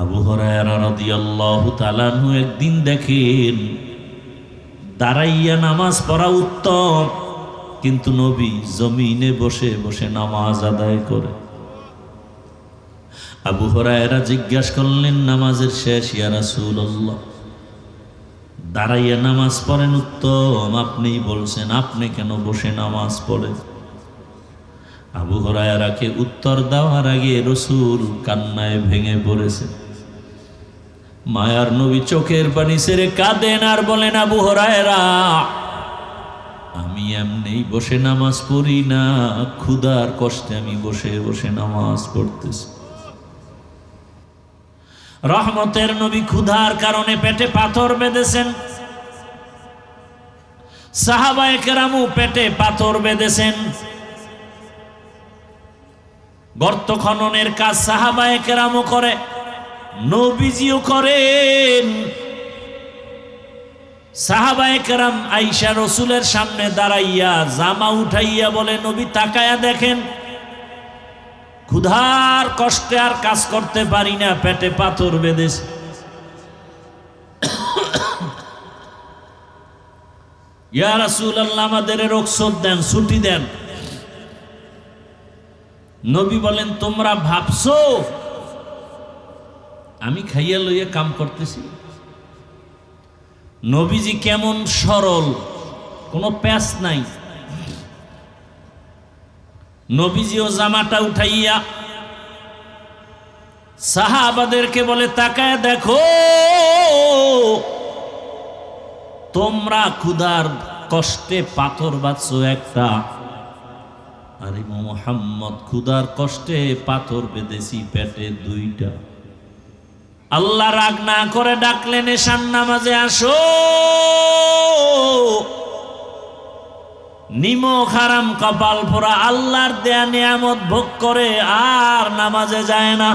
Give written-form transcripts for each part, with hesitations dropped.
আবু হুরায়রা রাদিয়াল্লাহু তাআলা আনহু একদিন দেখেন দাঁড়াইয়া নামাজ পড়া উত্তম, কিন্তু নবী জমিনে বসে বসে নামাজ আদায় করে। আবু হুরায়রা জিজ্ঞাসা করলেন, নামাজের শেষ ইয়া রাসূলুল্লাহ, দাঁড়াইয়া নামাজ পড়েন উত্তম, আপনিই বলছেন, আপনি কেন বসে নামাজ পড়েন? আবু হুরায়রাকে উত্তর দেওয়ার আগে রাসূল কান্নায় ভেঙে পড়েছে। মায়ার নবী চোখের পানি ছেড়ে কাঁদেন আর বলেন, আবু হুরায়রা, আমি এমনি বসে নামাজ পড়ি না, ক্ষুধার কষ্টে আমি বসে বসে নামাজ পড়তেছি। রহমতের নবী ক্ষুধার কারণে পেটে পাথর বেঁধেছেন, সাহাবায়ে কেরামও পেটে পাথর বেঁধেছেন। গর্ত খননের কাজ সাহাবায়ে কেরামও করে, নবীজিও করেন। সাহাবায়ে কেরাম আয়েশা রাসূলের সামনে দাঁড়াইয়া জামা উঠাইয়া বলে, নবী তাকায়া দেখেন, ক্ষুধার কষ্টে আর কাজ করতে পারি না, পেটে পাথর বেঁধেছে। ইয়া রাসূলুল্লাহ, আমাদের রুখসত দেন, ছুটি দেন। নবী বলেন, তোমরা ভাবছো আমি খাইয়া লইয়া কাম করতেছি? নবীজি কেমন সরল, কোনো প্যাচ নাই। নবীজিও জামাটা উঠাইয়া সাহাবাদেরকে বলে, তাকায় দেখো, তোমরা ক্ষুধার কষ্টে পাথর বাঁধছো একটা, আর মুহাম্মদ ক্ষুধার কষ্টে পাথর বেঁধেছি পেটে দুইটা। আল্লাহ রাগ না করে ডাকলেন, এশার নামাজে আসো। নিমক হারাম কপাল পোড়া আল্লাহর দেয়া নিয়ামত ভোগ করে আর নামাজে যায় না।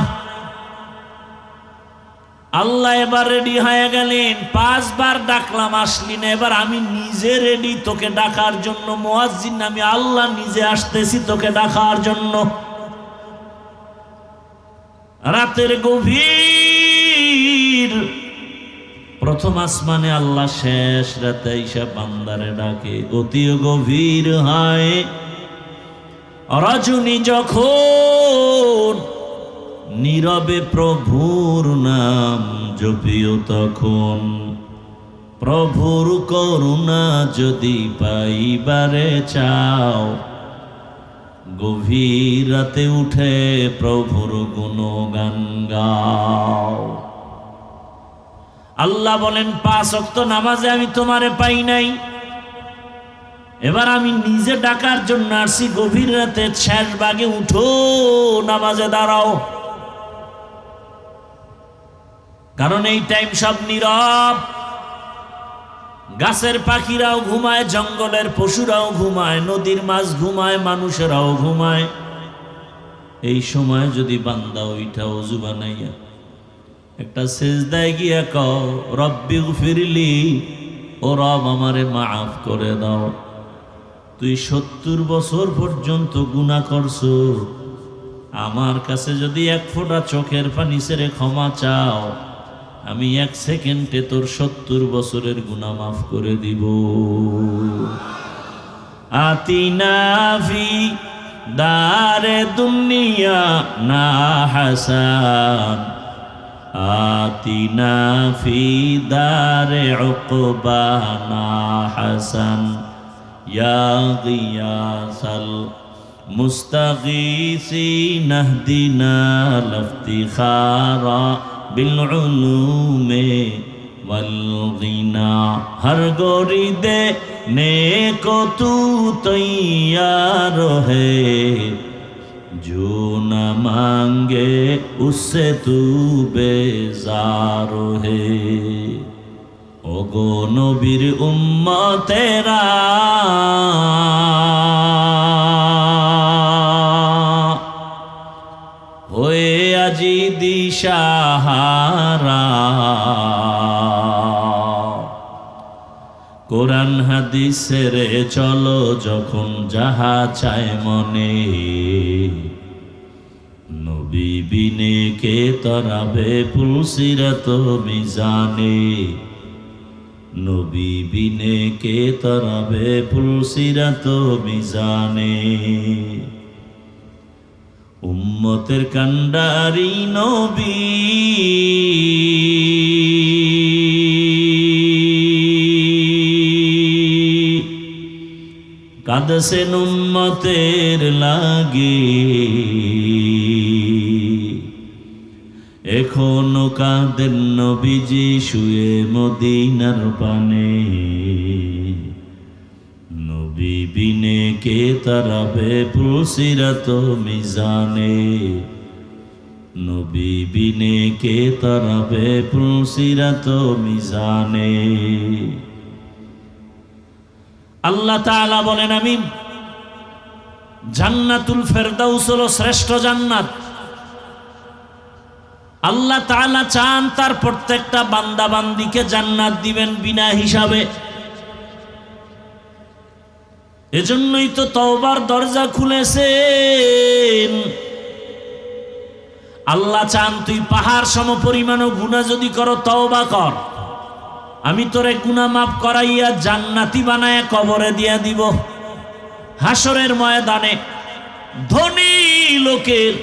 আল্লাহ এবার রেডি হয়ে গেলেন, 5 বার ডাকলাম আসলি না, এবার আমি নিজে রেডি তোকে ডাকার জন্য। মুয়াজ্জিন আমি আল্লাহ নিজে আসতেছি তোকে ডাকার জন্য। রাতের গভীর প্রথম আসমানে আল্লাহ শেষ রাতে আইসা বান্দারে ডাকে, অতি গভীর হয় রজনী যখন নীরবে প্রভুর নাম জপিও তখন, প্রভুর করুণা যদি পাইবারে চাও, গভীর রাতে উঠে প্রভুর গুণগান গাও। আল্লাহ বলেন, 5 ওয়াক্ত নামাজে আমি তোমারে পাই নাই, এবার আমি নিজে ডাকার জন্য আসছি। গভীর রাতে শেষ ভাগে উঠো, নামাজে দাঁড়াও। কারণ এই টাইম সব নীরব, গাছের পাখিরাও ঘুমায়, জঙ্গলের পশুরাও ঘুমায়, নদীর মাছ ঘুমায়, মানুষেরাও ঘুমায়। এই সময় যদি বান্দা ওইটা ওযু বানাইয়া একটা সেজদায় গিয়া কও, রব্বিগফিরলি, ও রব আমারে মাফ করে দাও, তুই 70 বছর পর্যন্ত গুনাহ করছো, আমার কাছে যদি 1 ফোঁটা চোখের পানি ছেড়ে ক্ষমা চাও, আমি 1 সেকেন্ডে তোর 70 বছরের গুনাহ মাফ করে দিব। আতিনা ফি দারে দুনিয়া না হাসান, আতিনা ফি দারে উকবা না হাসান, ইয়া গিয়াসাল মুস্তাগীসিন ইহদিনা লিফতিখারা বিল উলুমে ওয়াল গিনা, হর গোরি দে নেকো তু তৈয়ার হে, जो न मांगे उससे तू बेजार है। ओगो नबीर उम्मतेरा होए আজি দিশাহারা, কোরআন হাদিসের চলো যখন যাহা চায় মনে, নবী বিনে কে তরাবে পুলসিরাত মিজানে, নবী বিনে কে তরাবে পুলসিরাত মিজানে। উম্মতের কান্ডারি নবী কাঁদছেন উম্মতের লাগে, এখনো কাঁদেন নবীজি শুয়ে মদিনার পানে। নবী বিনে কে তারাবে পুলসিরাত মিজানে, নবী বিনে কে তারাবে পুলসিরাত মিজানে। আল্লাহ তাআলা বলেন, আমি জান্নাতুল ফেরদাউস হলো শ্রেষ্ঠ জান্নাত। আল্লাহ তাআলা চান তার প্রত্যেকটা বান্দা বান্দিকে জান্নাত দিবেন বিনা হিসাবে। এজন্যই তো তওবার দরজা খুলেছেন। আল্লাহ চান তুই পাহাড় সমপরিমাণ গুনাহ যদি করো তওবা কর, আমি তোরে গুনাহ মাফ করাইয়া জান্নাতি বানায়া কবরে দিয়া দিব। হাসরের ময়দানে ধনী লোকের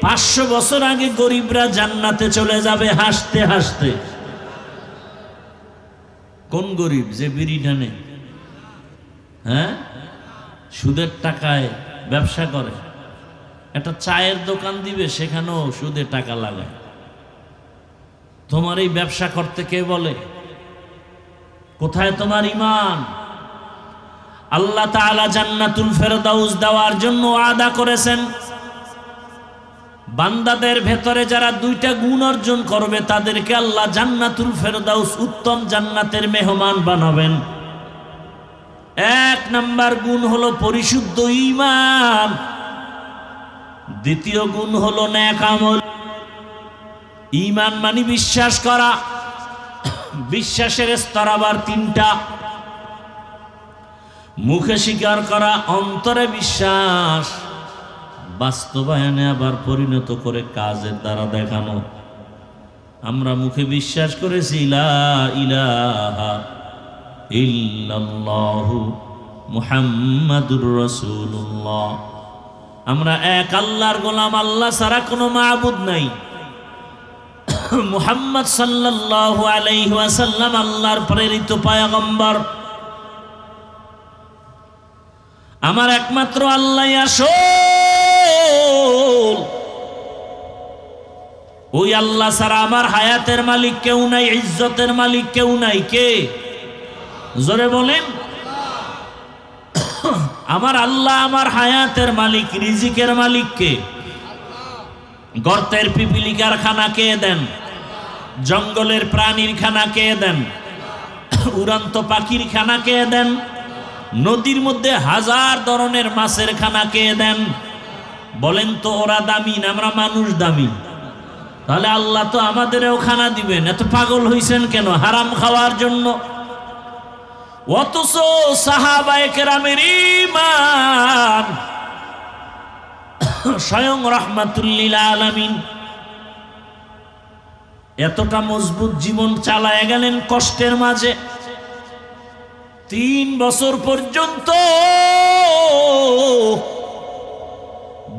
500 বছর আগে গরিবরা জান্নাতে চলে যাবে হাসতে হাসতে। কোন গরিব? যে বিড়ি টানে, হ্যাঁ, সুদের টাকায় ব্যবসা করে। একটা চায়ের দোকান দিবে, সেখানেও সুদে টাকা লাগায়। তোমার এই ব্যবসা করতে কে বলে? কোথায় তোমার ঈমান? আল্লাহ তাআলা জান্নাতুল ফেরদাউস দেওয়ার জন্য ওয়াদা করেছেন। বান্দাদের ভেতরে যারা 2টা গুণ অর্জন করবে তাদেরকে আল্লাহ জান্নাতুল ফেরদাউস উত্তম জান্নাতের মেহমান বানাবেন। 1 নাম্বার গুণ হলো পরিশুদ্ধ ঈমান, দ্বিতীয় গুণ হলো নেক আমল। ঈমান মানে বিশ্বাস করা, বিশ্বাসের স্তর আবার 3টা। মুখে স্বীকার করা, অন্তরে বিশ্বাস, বাস্তবায়নে আবার পরিণত করে কাজের দ্বারা দেখানো। আমরা মুখে বিশ্বাস করেছি লা ইলাহা ইল্লাল্লাহু মুহাম্মাদুর রাসূলুল্লাহ, আমরা এক আল্লাহর গোলাম, আল্লাহ ছাড়া কোনো মাবুদ নাই। মুহাম্মদ সাল্লাল্লাহু আলাইহি ওয়াসাল্লাম আল্লাহর প্রেরিত পয়গম্বর। আমার একমাত্র আল্লাহ আসল, ওই আল্লাহ ছাড়া আমার হায়াতের মালিক কেউ নাই, ইজ্জতের মালিক কেউ নাই। কে? জোরে বলেন। আমার আল্লাহ আমার হায়াতের মালিক, রিজিকের মালিক কে? গর্তের পিপিলিকার খানা কে দেন? জঙ্গলের প্রাণীর খানা কে দেন? উড়ন্ত পাখির খানা কে দেন? নদীর মধ্যে 1000 ধরনের মাছের খানা কে দেন? বলেন তো ওরা দামি না আমরা মানুষ দামি? তাহলে আল্লাহ তো আমাদেরও খানা দিবেন। এত পাগল হইছেন কেন হারাম খাওয়ার জন্য? অথচ সাহাবায়ে কেরামের ঈমান স্বয়ং রাহমাতুল লিল আলামিন এতটা মজবুত জীবন চালায় গেলেন কষ্টের মাঝে। 3 বছর পর্যন্ত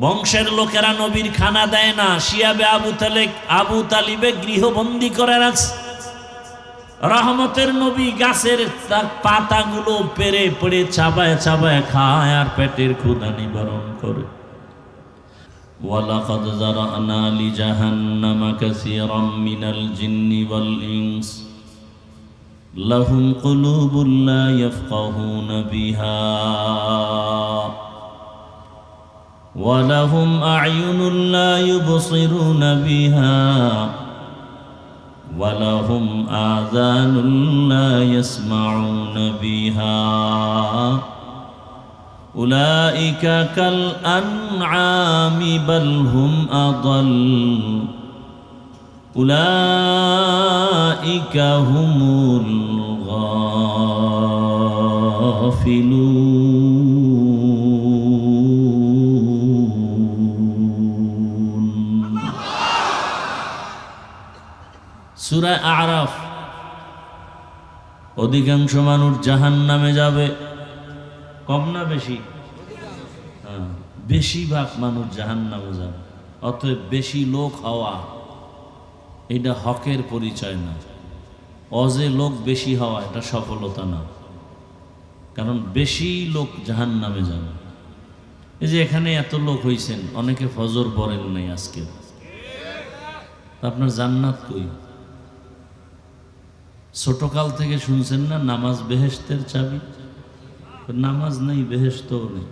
বংশের লোকেরা নবীর খানা দেয় না। শিয়াবে আবু তালিবে গৃহবন্দী করে রাখছে। রহমতের নবী গাছের পাতাগুলো পেরে পেরে চাবায় চাবায় খায় আর পেটের ক্ষুধা নিবারণ করে। ওয়ালাকাদ যারানা লিজাহান্নামা কাসীরাম মিনাল জিন্নি ওয়াল ইনস লাহুম কুলুবুন লা ইয়াফকাহুনা বিহা ওয়া লাহুম আ'য়ুনুন লা ইউবসিরুনা বিহা ওয়া লাহুম আযানুন লা ইয়াসমাউনা বিহা উলাইকা কাল আনআমি বাল হুম আদাল উলাইকা হুমুল গাফিলুন। সূরা আরাফ, অধিকাংশ মানুষ জাহান্নামে যাবে। কম না বেশি? বেশিরভাগ মানুষ জাহান্নামে যাবে। অতএব বেশি লোক হওয়া এটা হকের পরিচয় না। অজে লোক বেশি হওয়া এটা সফলতা না, কারণ বেশি লোক জাহান্নামে যাবে। এই যে এখানে এত লোক হইছেন, অনেকে ফজর পড়েন নাই আজকে, আপনার জান্নাত কই? ছোটকাল থেকে শুনছেন না নামাজ বেহেশতের চাবি? নামাজ নেই, বেহেশতও নেই।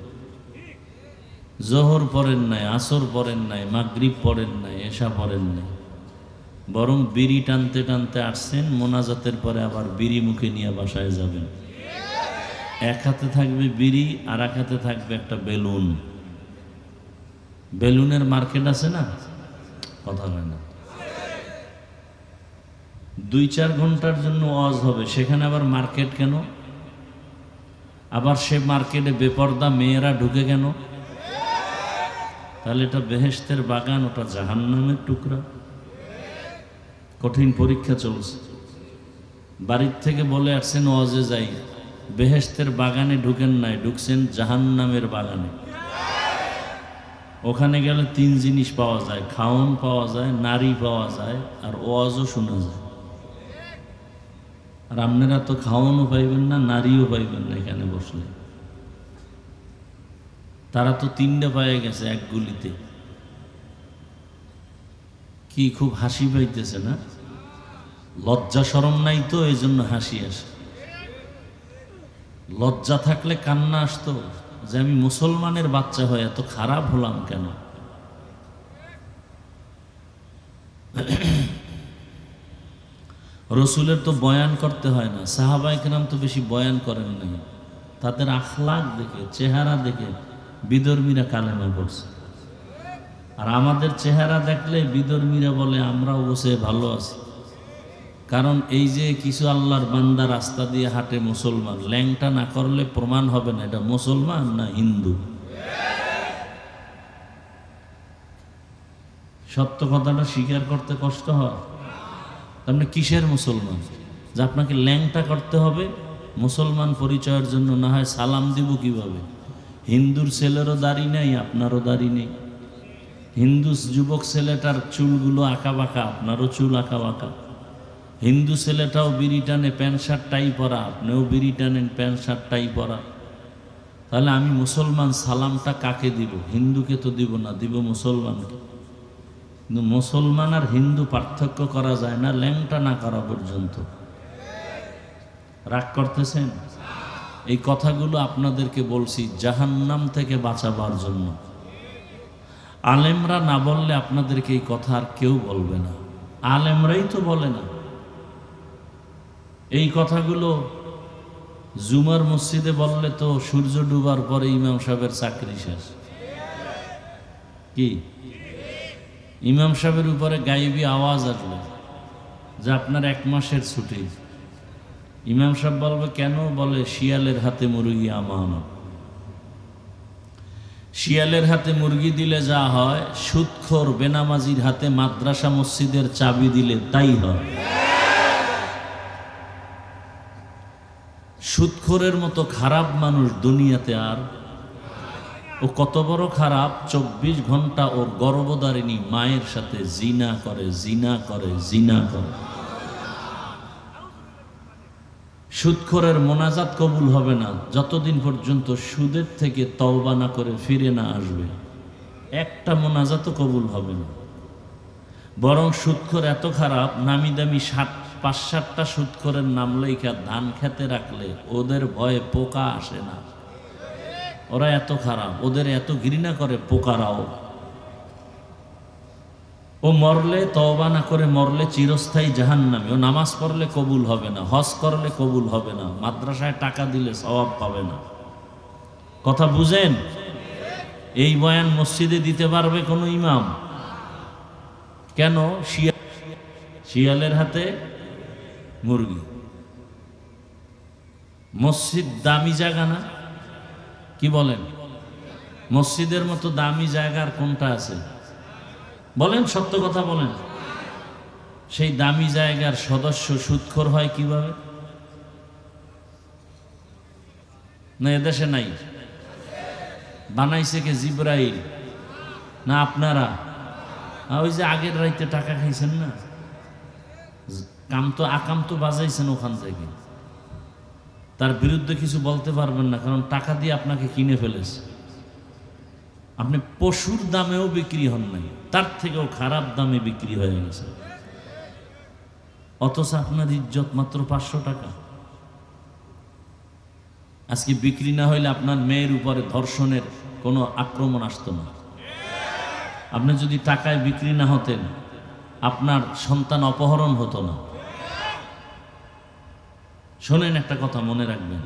জোহর পড়েন নাই, আসর পড়েন নাই, মাগরিব পড়েন নাই, এশা পড়েন নাই, বরং বিড়ি টানতে টানতে আসছেন। মোনাজাতের পরে আবার বিড়ি মুখে নিয়ে বাসায় যাবেন। এক হাতে থাকবে বিড়ি, আর এক হাতে থাকবে একটা বেলুন। বেলুনের মার্কেট আছে না? কথা হয় না। 2-4 ঘন্টার জন্য ওয়াজ হবে, সেখানে আবার মার্কেট কেন? আবার সে মার্কেটে বেপর্দা মেয়েরা ঢুকে কেন? তাহলে এটা বেহেশতের বাগান, ওটা জাহান্নামের টুকরা। কঠিন পরীক্ষা চলছে। বাড়ির থেকে বলে আসছেন ওয়াজে যাই, বেহেশতের বাগানে ঢুকেন নাই, ঢুকছেন জাহান্নামের বাগানে। ওখানে গেলে 3 জিনিস পাওয়া যায়, খাওন পাওয়া যায়, নারী পাওয়া যায়, আর ওয়াজও শোনা যায়। আর আপনারা তো খাওয়ানও পাইবেন না, নারীও পাইবেন না এখানে বসলে। তারা তো 3টে পায়ে গেছে এক গুলিতে। কি খুব হাসি পাইতেছে না? লজ্জা শরম নাই তো, এই জন্য হাসি আসে। লজ্জা থাকলে কান্না আসতো যে আমি মুসলমানের বাচ্চা হয়ে এত খারাপ হলাম কেন। রসুলের তো বয়ান করতে হয় না, সাহাবায়ে কেরাম তো বেশি বয়ান করেন নাই। তাদের আখলাক দেখে, চেহারা দেখে বিধর্মীরা কালেমা পড়ছে। আর আমাদের চেহারা দেখলে বিধর্মীরা বলে আমরাও বসে ভালো আছি। কারণ এই যে কিছু আল্লাহর বান্দা রাস্তা দিয়ে হাঁটে মুসলমান, ল্যাংটা না করলে প্রমাণ হবে না এটা মুসলমান না হিন্দু। সত্য কথাটা স্বীকার করতে কষ্ট হয়। আপনি কিসের মুসলমান যে আপনাকে ল্যাংটা করতে হবে মুসলমান পরিচয়ের জন্য? না হয় সালাম দিব কিভাবে? হিন্দুর ছেলেরও দাড়ি নেই, আপনারও দাড়ি নেই। হিন্দু যুবক ছেলেটার চুলগুলো আঁকা বাঁকা, আপনারও চুল আঁকা বাঁকা। হিন্দু ছেলেটাও বিড়ি টানে, প্যান্ট শার্ট টাই পরা, আপনিও বিড়ি টানেন, প্যান্ট শার্ট টাই পরা। তাহলে আমি মুসলমান, সালামটা কাকে দিব? হিন্দুকে তো দিব না, দিব মুসলমানকে। কিন্তু মুসলমান আর হিন্দু পার্থক্য করা যায় না ল্যাংটা না করা পর্যন্ত। রাগ করতেছেন? এই কথাগুলো আপনাদেরকে বলছি জাহান্নাম থেকে বাঁচাবার জন্য। আলেমরা না বললে আপনাদেরকে এই কথা আর কেউ বলবে না। আলেমরাই তো বলে না এই কথাগুলো। জুমার মসজিদে বললে তো সূর্য ডুবার পরে ইমাম সাহেবের চাকরি শেষ। কি ইমাম সাহেবের উপরে গায়েবী আওয়াজ আসবে যে আপনার 1 মাসের ছুটি। ইমাম সাহেব বলবে কেন? বলে শিয়ালের হাতে মুরগি আমানত। শিয়ালের হাতে মুরগি দিলে যা হয়, সুদখোর বেনামাজির হাতে মাদ্রাসা মসজিদের চাবি দিলে তাই হয়। সুদখোরের মতো খারাপ মানুষ দুনিয়াতে আর। ও কত বড় খারাপ, 24 ঘন্টা ওর গর্ভধারিণী মায়ের সাথে জিনা করে, জিনা করে, জিনা করে। সুদখোরের মোনাজাত কবুল হবে না যতদিন পর্যন্ত সুদের থেকে তওবা না করে ফিরে না আসবে। একটা মোনাজাতও কবুল হবে না। বরং সুদখোর এত খারাপ, নামি দামি 5-7টা সুদখোরের নাম লেখা ধান খেতে রাখলে ওদের ভয়ে পোকা আসে না। ওরা এত খারাপ, ওদের এত ঘৃণা করে পোকারাও। ও মরলে তওবা না করে মরলে চিরস্থায়ী জাহান্নামে। ও নামাজ পড়লে কবুল হবে না, হজ করলে কবুল হবে না, মাদ্রাসায় টাকা দিলে সওয়াব পাবে না। কথা বুঝেন? এই বয়ান মসজিদে দিতে পারবে কোনো ইমাম? কেন? শিয়ালের হাতে মুরগি। মসজিদ দামি জায়গা না? কি বলেন? মসজিদের মতো দামি জায়গা আর কোনটা আছে? বলেন, সত্য কথা বলেন। সেই দামি জায়গার সদস্য সুদখোর হয় কিভাবে? না এদেশে নাই? বানাইছে কে? জিব্রাইল না আপনারা? ওই যে আগের রাইতে টাকা খাইছেন না, আকাম তো বাজাইছেন ওখান থেকে, তার বিরুদ্ধে কিছু বলতে পারবেন না, কারণ টাকা দিয়ে আপনাকে কিনে ফেলেছে। আপনি পশুর দামেও বিক্রি হন নাই, তার থেকেও খারাপ দামে বিক্রি হয়ে গেছে, অথচ আপনার ইজ্জত মাত্র 500 টাকা। আজকে বিক্রি না হইলে আপনার মেয়ের উপরে ধর্ষণের কোনো আক্রমণ আসতো না। আপনি যদি টাকায় বিক্রি না হতেন, আপনার সন্তান অপহরণ হতো না। শোনেন, একটা কথা মনে রাখবেন,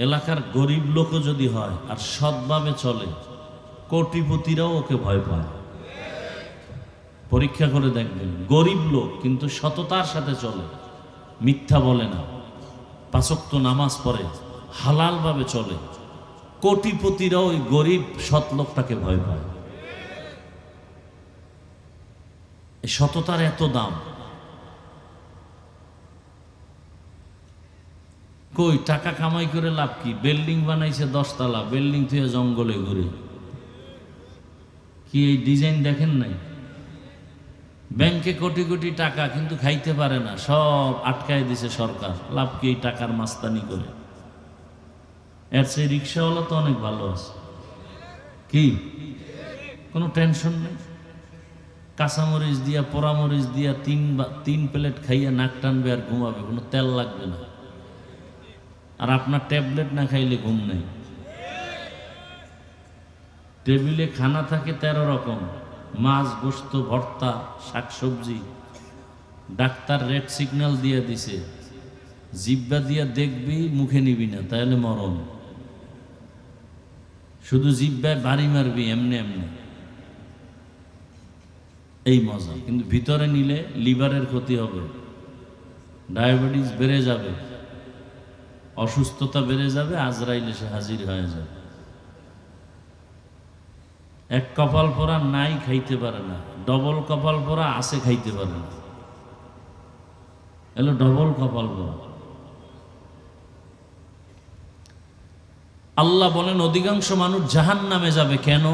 এলাকার গরিব লোকও যদি হয় আর সৎভাবে চলে, কোটিপতিরাও ওকে ভয় পায়। পরীক্ষা করে দেখবেন, গরিব লোক কিন্তু সততার সাথে চলে, মিথ্যা বলে না, 5 ওয়াক্ত নামাজ পড়ে, হালালভাবে চলে, কোটিপতিরাও ওই গরিব সৎ লোকটাকে ভয় পায়। এই সততার এত দাম। কই টাকা কামাই করে লাভ কি? বিল্ডিং বানাইছে 10 তলা, বিল্ডিং থেকে জঙ্গলে ঘুরে। কি এই ডিজাইন দেখেন নাই? ব্যাংকে কোটি কোটি টাকা, কিন্তু খাইতে পারে না, সব আটকায় দিছে সরকার। লাভ কি এই টাকার মাস্তানি করে? এর চেয়ে রিক্সাওয়ালা তো অনেক ভালো আছে। কি কোনো টেনশন নেই, কাঁচামরিচ দিয়া পোড়ামরিচ দিয়া 3 প্লেট খাইয়া নাক টানবে আর ঘুমাবে, কোনো তেল লাগবে না। আর আপনার ট্যাবলেট না খাইলে ঘুম নেই। টেবিলে খানা থাকে 13 রকম, মাছ, গোস্ত, ভর্তা, শাকসবজি। ডাক্তার রেড সিগন্যাল দিয়ে দিছে, জিব্বা দিয়া দেখবি, মুখে নিবি না, তাহলে মরণ। শুধু জিব্বায় বাড়ি মারবি এমনি এমনি, এই মজা। কিন্তু ভিতরে নিলে লিভারের ক্ষতি হবে, ডায়াবেটিস বেড়ে যাবে, অসুস্থতা বেড়ে যাবে, আজরাইল এসে হাজির হয়ে যাবে। এক কপাল পোড়া নাই, খাইতে পারে না। ডবল কপাল পোড়া আছে, খাইতে পারে না। এলো ডবল কপাল পোড়া। আল্লাহ বলেন অধিকাংশ মানুষ জাহান্নামে যাবে। কেন?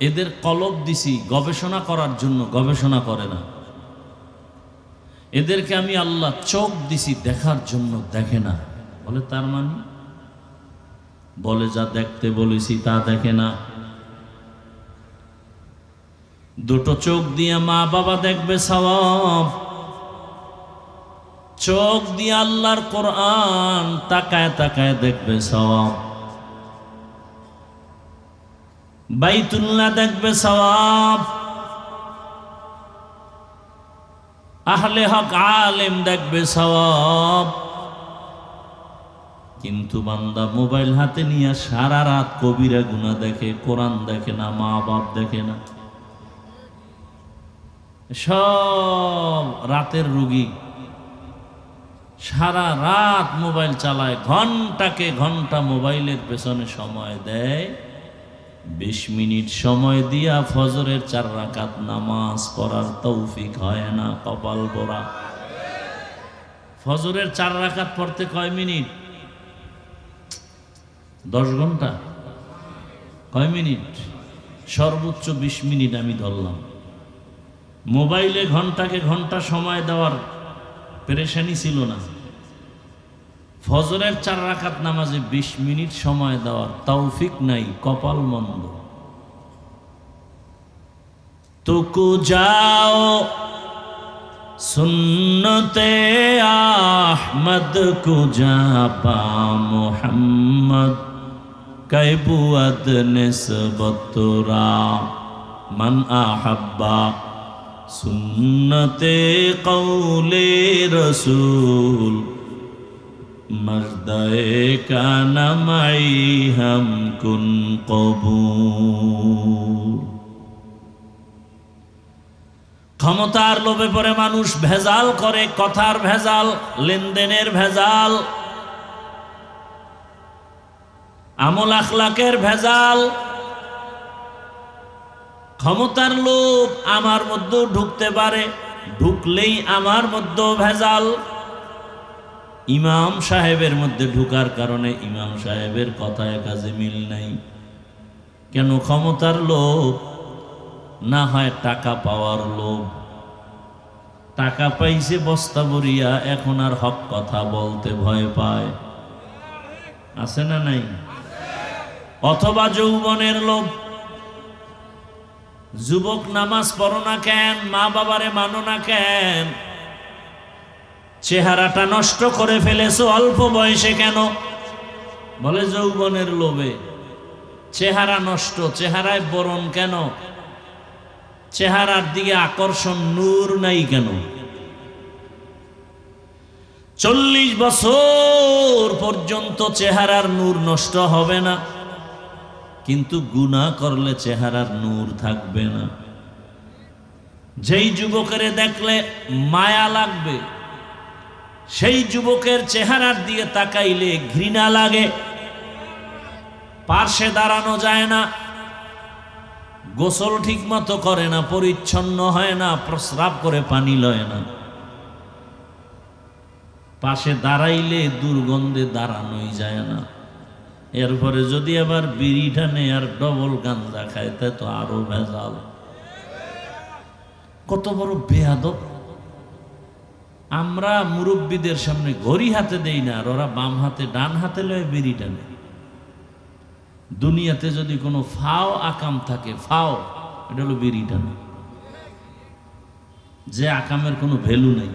এদের কলব দিছি গবেষণা করার জন্য, গবেষণা করে না। এদেরকে আমি আল্লাহ চোখ দিছি দেখার জন্য, দেখে না। বলে তার মানে? বলে যা দেখতে বলেছি তা দেখে না। দুটো চোখ দিয়ে মা বাবা দেখবে সওয়াব, চোখ দিয়ে আল্লাহর কোরআন তাকায় তাকায় দেখবে সওয়াব, বাইতুল্লাহ দেখবে সওয়াব, আহলে হক আলেম দেখবে সওয়াব। কিন্তু বান্দা মোবাইল হাতে নিয়ে সারা রাত কবিরা গুনাহ দেখে, কোরআন দেখে না, মা বাপ দেখে না। সব রাতের রোগী, সারা রাত মোবাইল চালায়, ঘন্টাকে ঘন্টা মোবাইলের পেছনে সময় দেয়। 20 মিনিট সময় দিয়া ফজরের 4 রাকাত নামাজ পড়ার তৌফিক হয় না, কপাল পোড়া। ফজরের 4 রাকাত পড়তে কয় মিনিট? 10 ঘন্টা? কয় মিনিট? সর্বোচ্চ 20 মিনিট আমি ধরলাম। মোবাইলে ঘন্টাকে ঘন্টা সময় দেওয়ার পেরেশানি ছিল না, ফজরের 4 রাকাত নামাজে 20 মিনিট সময় দেওয়ার তৌফিক নাই, কপাল মন্দ। তুকু যাও সুন্নতে আহমদ কুজা পা মুহাম্মদ কাইবুয়াদ নিসবতুরা মান আহাব্বা সুন্নতে কৌলে রসুল মর্দায়ে কানা মাই হাম কুন কবুল। ক্ষমতার লোভে পড়ে মানুষ ভেজাল করে, কথার ভেজাল, লেনদেনের ভেজাল, আমল আখলাকের ভেজাল। ক্ষমতার লোভ আমার মধ্যেও ঢুকতে পারে, ঢুকলেই আমার মধ্যে ভেজাল। ইমাম সাহেবের মধ্যে ঢুকার কারণে ইমাম সাহেবের কথায় কাজে মিল নাই। কেন? ক্ষমতার লোভ, না হয় টাকা পাওয়ার লোভ। টাকা পাইছে বস্তা ভরিয়া, এখন আর হক কথা বলতে ভয় পায়। আছে না নাই? অথবা যৌবনের লোভ। যুবক, নামাজ পড়ো না কেন? মা বাবারে মানো না কেন? চেহারাটা নষ্ট করে ফেলেছো অল্প বয়সে কেন? বলে যৌবনের লোভে। চেহারা নষ্ট, চেহারায় বরণ কেন? চেহারার দিকে আকর্ষণ, নূর নাই কেন? 40 বছর পর্যন্ত চেহারার নূর নষ্ট হবে না, কিন্তু গুনাহ করলে চেহারার নূর থাকবে না। যেই যুবকের দেখলে মায়া লাগবে, সেই যুবকের চেহারার দিকে তাকাইলে ঘৃণা লাগে। পার্শ্বে দাঁড়ানো যায় না, গোসল ঠিক মতো করে না, পরিচ্ছন্ন হয় না, প্রস্রাব করে পানি লয় না। পাশে দাঁড়াইলে দুর্গন্ধে দাঁড়ানোই যায় না। এরপরে যদি আবার বিড়ি টানে আর ডবল গাঞ্জা খায়, তা তো আরো ভেজাল। কত বড় বেয়াদব! আমরা মুরব্বীদের সামনে ঘড়ি হাতে দেই না, আর ওরা বাম হাতে ডান হাতে লয়ে বিড়ি টানে। দুনিয়াতে যদি কোনো ফাও আকাম থাকে, ফাও এটা হলো বিড়ি টানা, যে আকামের কোনো ভ্যালু নেই।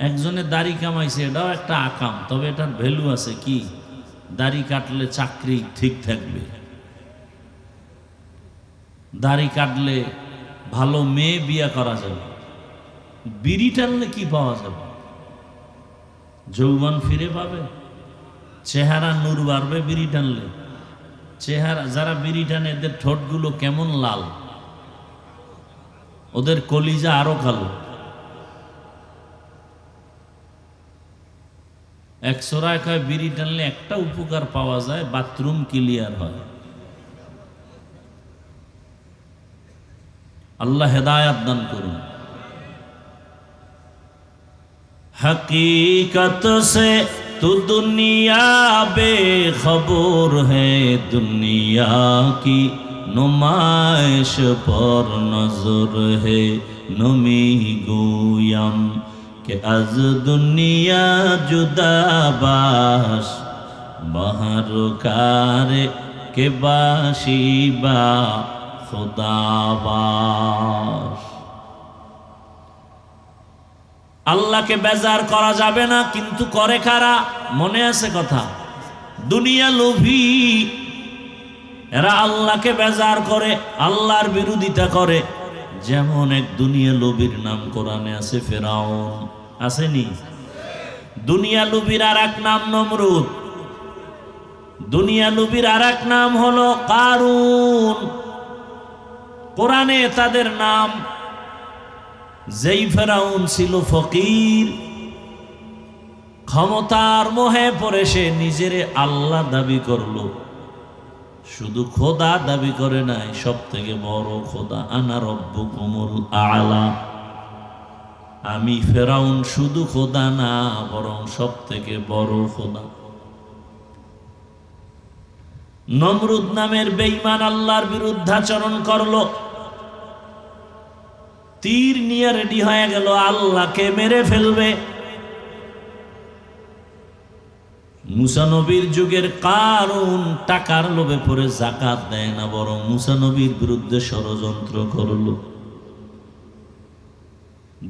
একজনে দাড়ি কামাইছে, এটাও একটা আকাম, তবে এটার ভ্যালু আছে। কি? দাড়ি কাটলে চাকরি ঠিক থাকবে, দাড়ি কাটলে ভালো মেয়ে বিয়ে করা যাবে। বিড়ি টানলে কি পাওয়া যাবে? যৌবন ফিরে পাবে, চেহারা নূর বাড়বে বিড়ি টানলে। চেহারা যারা বিড়ি টানে, এদের ঠোঁটগুলো কেমন লাল, ওদের কলিজা আরো কালো। একশোরা কয় বিড়ি টানলে একটা উপকার পাওয়া যায়, বাথরুম ক্লিয়ার হয়। আল্লাহ হেদায়াত দান করুন। हकीकत से तू दुनिया बेखबर है, दुनिया की नुमाइश पर नजर है। नमी गोयम के अज दुनिया जुदा बाश, बहर कारे के बाशी बा खुदा बाश। আল্লাহকে বেজার করা যাবে না, কিন্তু করে কারা? মনে আছে কথা? দুনিয়া লোভী। এরা আল্লাহকে বেজার করে, আল্লাহর বিরোধিতা করে। যেমন এক দুনিয়া লোভীর নাম কোরআনে আছে, ফেরাউন। আসেনি? দুনিয়া লোভীর আর এক নাম নমরুদ। দুনিয়া লোভীর আর এক নাম হলো কারুন। কোরআনে তাদের নাম। যেই ফেরাউন ছিল ফকির, ক্ষমতার মোহে পড়ে সে নিজেরে আল্লাহ দাবি করলো। শুধু খোদা দাবি করে নাই, সব থেকে বড় খোদা, আনা রব্বুকুমুল আলা। আমি ফেরাউন শুধু খোদা না, বরং সব থেকে বড় খোদা। নমরুদ নামের বেঈমান আল্লাহর বিরুদ্ধাচরণ করলো, তীর নিয়ে রেডি হয়ে গেল, আল্লাহকে মেরে ফেলবে। মুসা নবীর যুগের কারুন টাকার লোভে পড়ে যাকাত দেয় না, বরং মুসা নবীর বিরুদ্ধে ষড়যন্ত্র করল।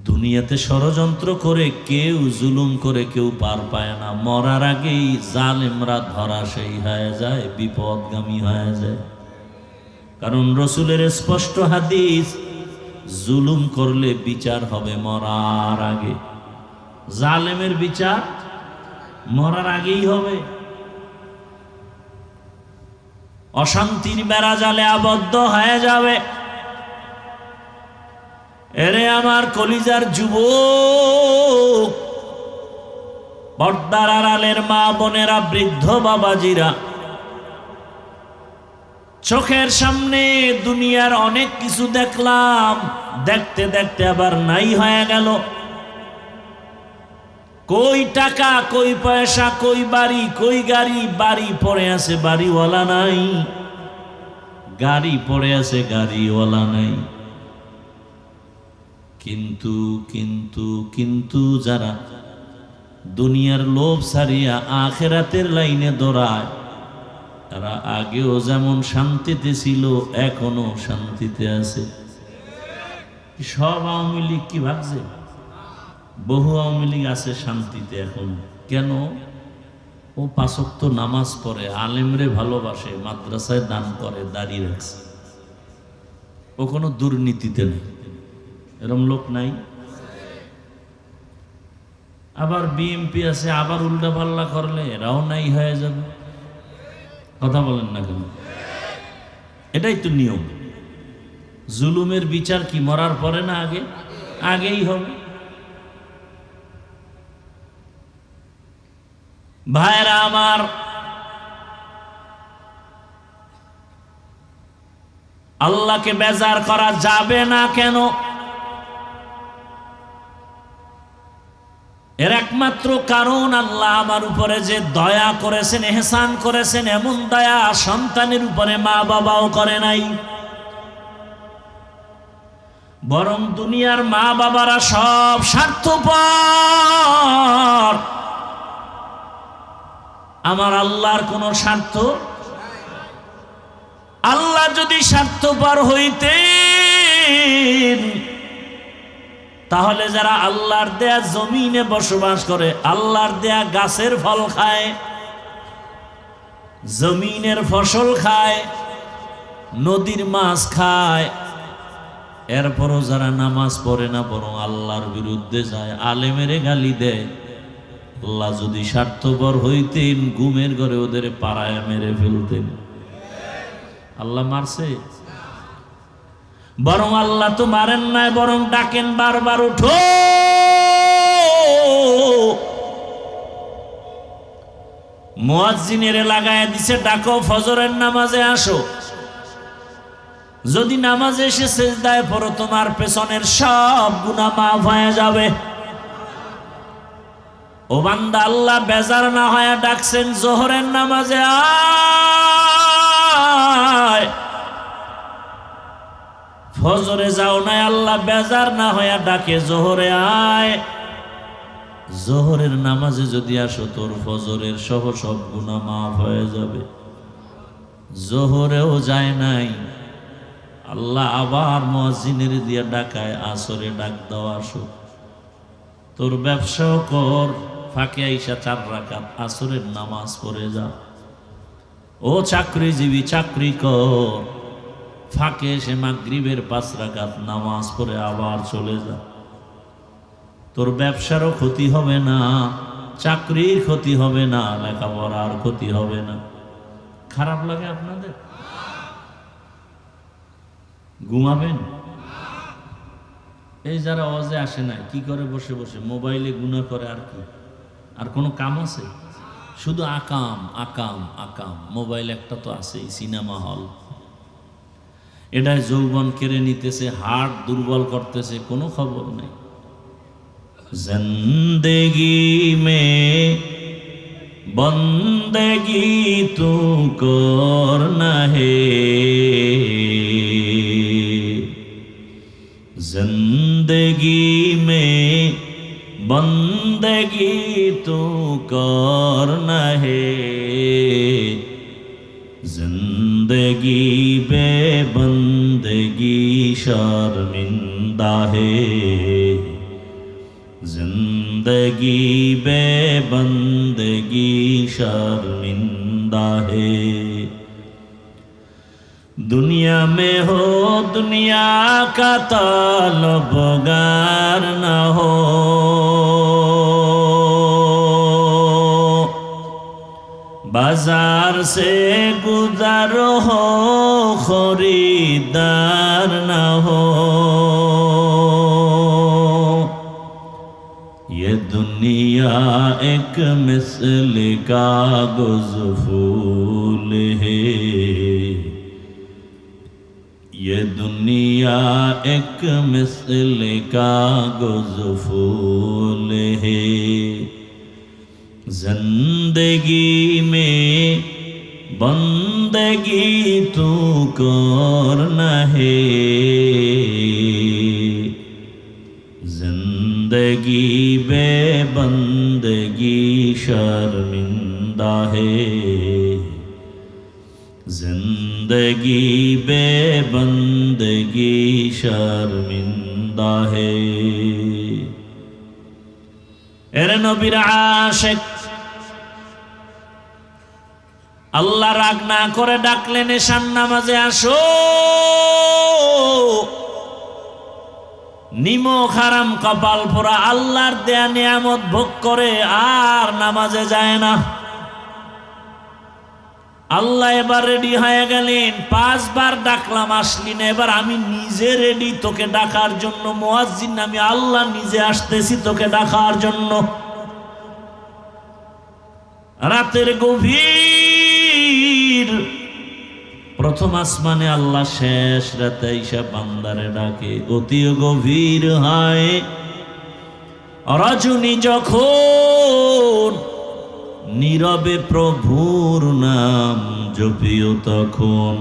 দুনিয়াতে ষড়যন্ত্র করে কেউ, জুলুম করে কেউ পার পায় না। মরার আগেই জালেমরা ধরাশায়ী হয়ে যায়, বিপদগামী হয়ে যায়। কারণ রসুলের স্পষ্ট হাদিস, জুলুম করলে বিচার হবে মরার আগে। জালেমের বিচার মরার আগেই হবে। অশান্তির বেড়া জালে আবদ্ধ হয়ে যাবে। এরে আমার কলিজার যুবক, পর্দার আড়ালের মা বোনেরা, বৃদ্ধ বাবাজিরা, চোখের সামনে দুনিয়ার অনেক কিছু দেখলাম, দেখতে দেখতে আবার নাই হয়ে গেল। কই টাকা, কই পয়সা, কই বাড়ি, কই গাড়ি। বাড়ি পড়ে আছে, বাড়িওয়ালা নাই। গাড়ি পড়ে আছে, গাড়িওয়ালা নাই। কিন্তু কিন্তু কিন্তু যারা দুনিয়ার লোভ ছাড়িয়া আখিরাতের লাইনে দৌড়ায়, তারা আগেও যেমন শান্তিতে ছিল, এখনো শান্তিতে আছে। সব আওয়ামী লীগ কি ভাবছে? বহু আওয়ামী লীগ আছে শান্তিতে এখন। কেন? ও 5 ওয়াক্ত নামাজ পড়ে, আলেমরে ভালোবাসে, মাদ্রাসায় দান করে, দাঁড়িয়ে রাখছে। ও কোনো দুর্নীতিতে নেই। এরম লোক নাই? আবার বিএমপি আছে, আবার উল্টা পাল্লা করলে এরাও নাই হয়ে যাবে। কথা বলেন না কেন? এটাই তো নিয়ম। জুলুমের বিচার কি মরার পরে না আগে? আগেই হবে। ভাইরা আমার, আল্লাহকে বেজার করা যাবে না কেন? এর একমাত্র কারণ, আল্লাহ আমার উপরে যে দয়া করেছেন, এহসান করেছেন, এমন দয়া সন্তানের উপরে মা বাবাও করে নাই। বরং দুনিয়ার মা বাবারা সব স্বার্থপর। আমার আল্লাহর কোন স্বার্থ? আল্লাহ যদি স্বার্থপর হইতেন, তাহলে যারা আল্লাহর দেয়া জমিনে বসবাস করে, আল্লাহর দেয়া গাছের ফল খায়, জমিনের ফসল খায়, নদীর মাছ খায়, এরপরও যারা নামাজ পড়ে না, বরং আল্লাহর বিরুদ্ধে যায়, আলেমেরে গালি দেয়, আল্লাহ যদি স্বার্থপর হইতেন, ঘুমের ঘরে ওদের পাড়ায় মেরে ফেলতেন। আল্লাহ মারছে? বরং আল্লাহ তো মারেন নাই, বরং ডাকেন বারবার, উঠো মুয়াজ্জিনের লাগায় দিছে, ডাকো ফজরের নামাজে আসো। যদি নামাজে এসে সিজদায় পড়ো, তোমার পেছনের সব গুনাহ মাফ হয়ে যাবে। ও বান্দা, আল্লাহ বেজার না হয়ে ডাকছেন, জোহরের নামাজে আয়। ফজরে যাও নাই, আল্লাহ বেজার না হয়ে ডাকে, জোহরে আয়। জোহরের নামাজে যদি আসো, তোর ফজরের সহ সব গুনাহ মাফ হয়ে যাবে। জোহরেও যায় নাই, আল্লাহ আবার মুয়াজ্জিনের দিয়ে ডাকায়, আসরে ডাক দাও আসো। তোর ব্যবসাও কর, ফাঁকে আইসা 4 রাকাত আসরের নামাজ পড়ে যা। ও চাকরিজীবী, চাকরি কর, ফাঁকে এসে মাগরিবের 5 রাকাত নামাজ পড়ে আবার চলে যা। তোর ব্যবসারও ক্ষতি হবে না, চাকরির ক্ষতি হবে না, লেখাপড়ার ক্ষতি হবে না। খারাপ লাগে আপনাদের? ঘুমাবেন? এই যারা ওয়াজে আসে না, কি করে? বসে বসে মোবাইলে গুনাহ করে। আর কি? আর কোনো কাম আছে? শুধু আকাম আকাম আকাম। মোবাইল একটা তো আছেই, সিনেমা হল। এটা যৌবন কেড়ে নিতেছে, হার্ট দুর্বল করতেছে, কোনো খবর নেই। জিন্দেগি মে বন্দেগি তু করনা হে, जिंदगी में बंदगी तू करना है, जिंदगी बेबंदगी शर्मिंदा है, जिंदगी बेबंदगी शर्मिंदा है। दुनिया में हो दुनिया का तलबगार न हो, बाजार से गुजर हो खरीदार न हो। ये दुनिया एक मिसल कागज फूल है, ये दुनिया एक मिसल कागज़ फूल है, जिंदगी में बंदगी तू करना है, जिंदगी बेबंदगी शर्मिंदा है, जिंदगी बेबंदगी शर्मिंदा है। এরে নবীর আশিক আল্লাহ রাগ না করে ডাকলেন এশার নামাজে আসো। নিমক হারাম কপাল পোড়া আল্লাহর দেয়া নিয়ামত ভোগ করে আর নামাজে যায় না। আল্লাহ এবার রেডি হয়ে গেলেন, 5 বার ডাকলাম আসলি না, এবার আমি নিজে রেডি তোকে ডাকার জন্য। মুয়াজ্জিন আমি আল্লাহ নিজে আসতেছি তোকে ডাকার জন্য। রাতের গভীর প্রথম আসমানে আল্লাহ শেষ রাতে ঈশা বান্দারে ডাকে। অতি গভীর হয় রজনী যখন নীরবে প্রভুর নাম জপিও তখন,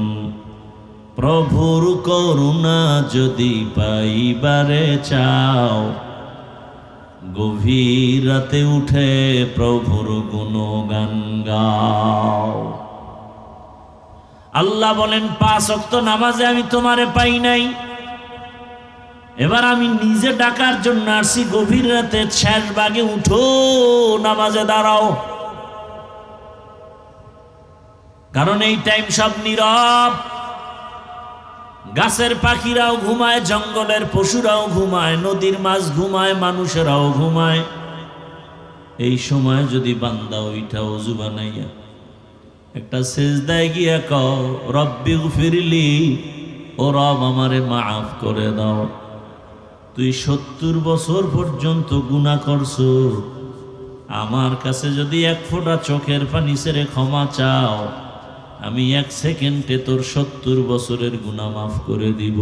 প্রভুর করুণা যদি পাইবারে চাও, গভীর রাতে উঠে প্রভুর গুণগান গাও। আল্লাহ বলেন 5 ওয়াক্ত নামাজে আমি তোমারে পাই নাই, এবার আমি নিজে ডাকার জন্য আসছি। গভীর রাতে শেষ ভাগে উঠো, নামাজে দাঁড়াও। কারণ এই টাইম সব নীরব, গাছের পাখিরাও ঘুমায়, জঙ্গলের পশুরাও ঘুমায়, নদীর মাছ ঘুমায়, মানুষেরাও ঘুমায়। এই সময় যদি বান্দা ওইটা ওযু বানাইয়া একটা সিজদায় গিয়া কও রব্বিগফিরলি, ও রব আমারে মাফ করে দাও। তুই 70 বছর পর্যন্ত গুনাহ করছো, আমার কাছে যদি 1 ফোঁটা চোখের পানি ছেড়ে ক্ষমা চাও, আমি 1 সেকেন্ডে তোর 70 বছরের গুনাহ মাফ করে দিব।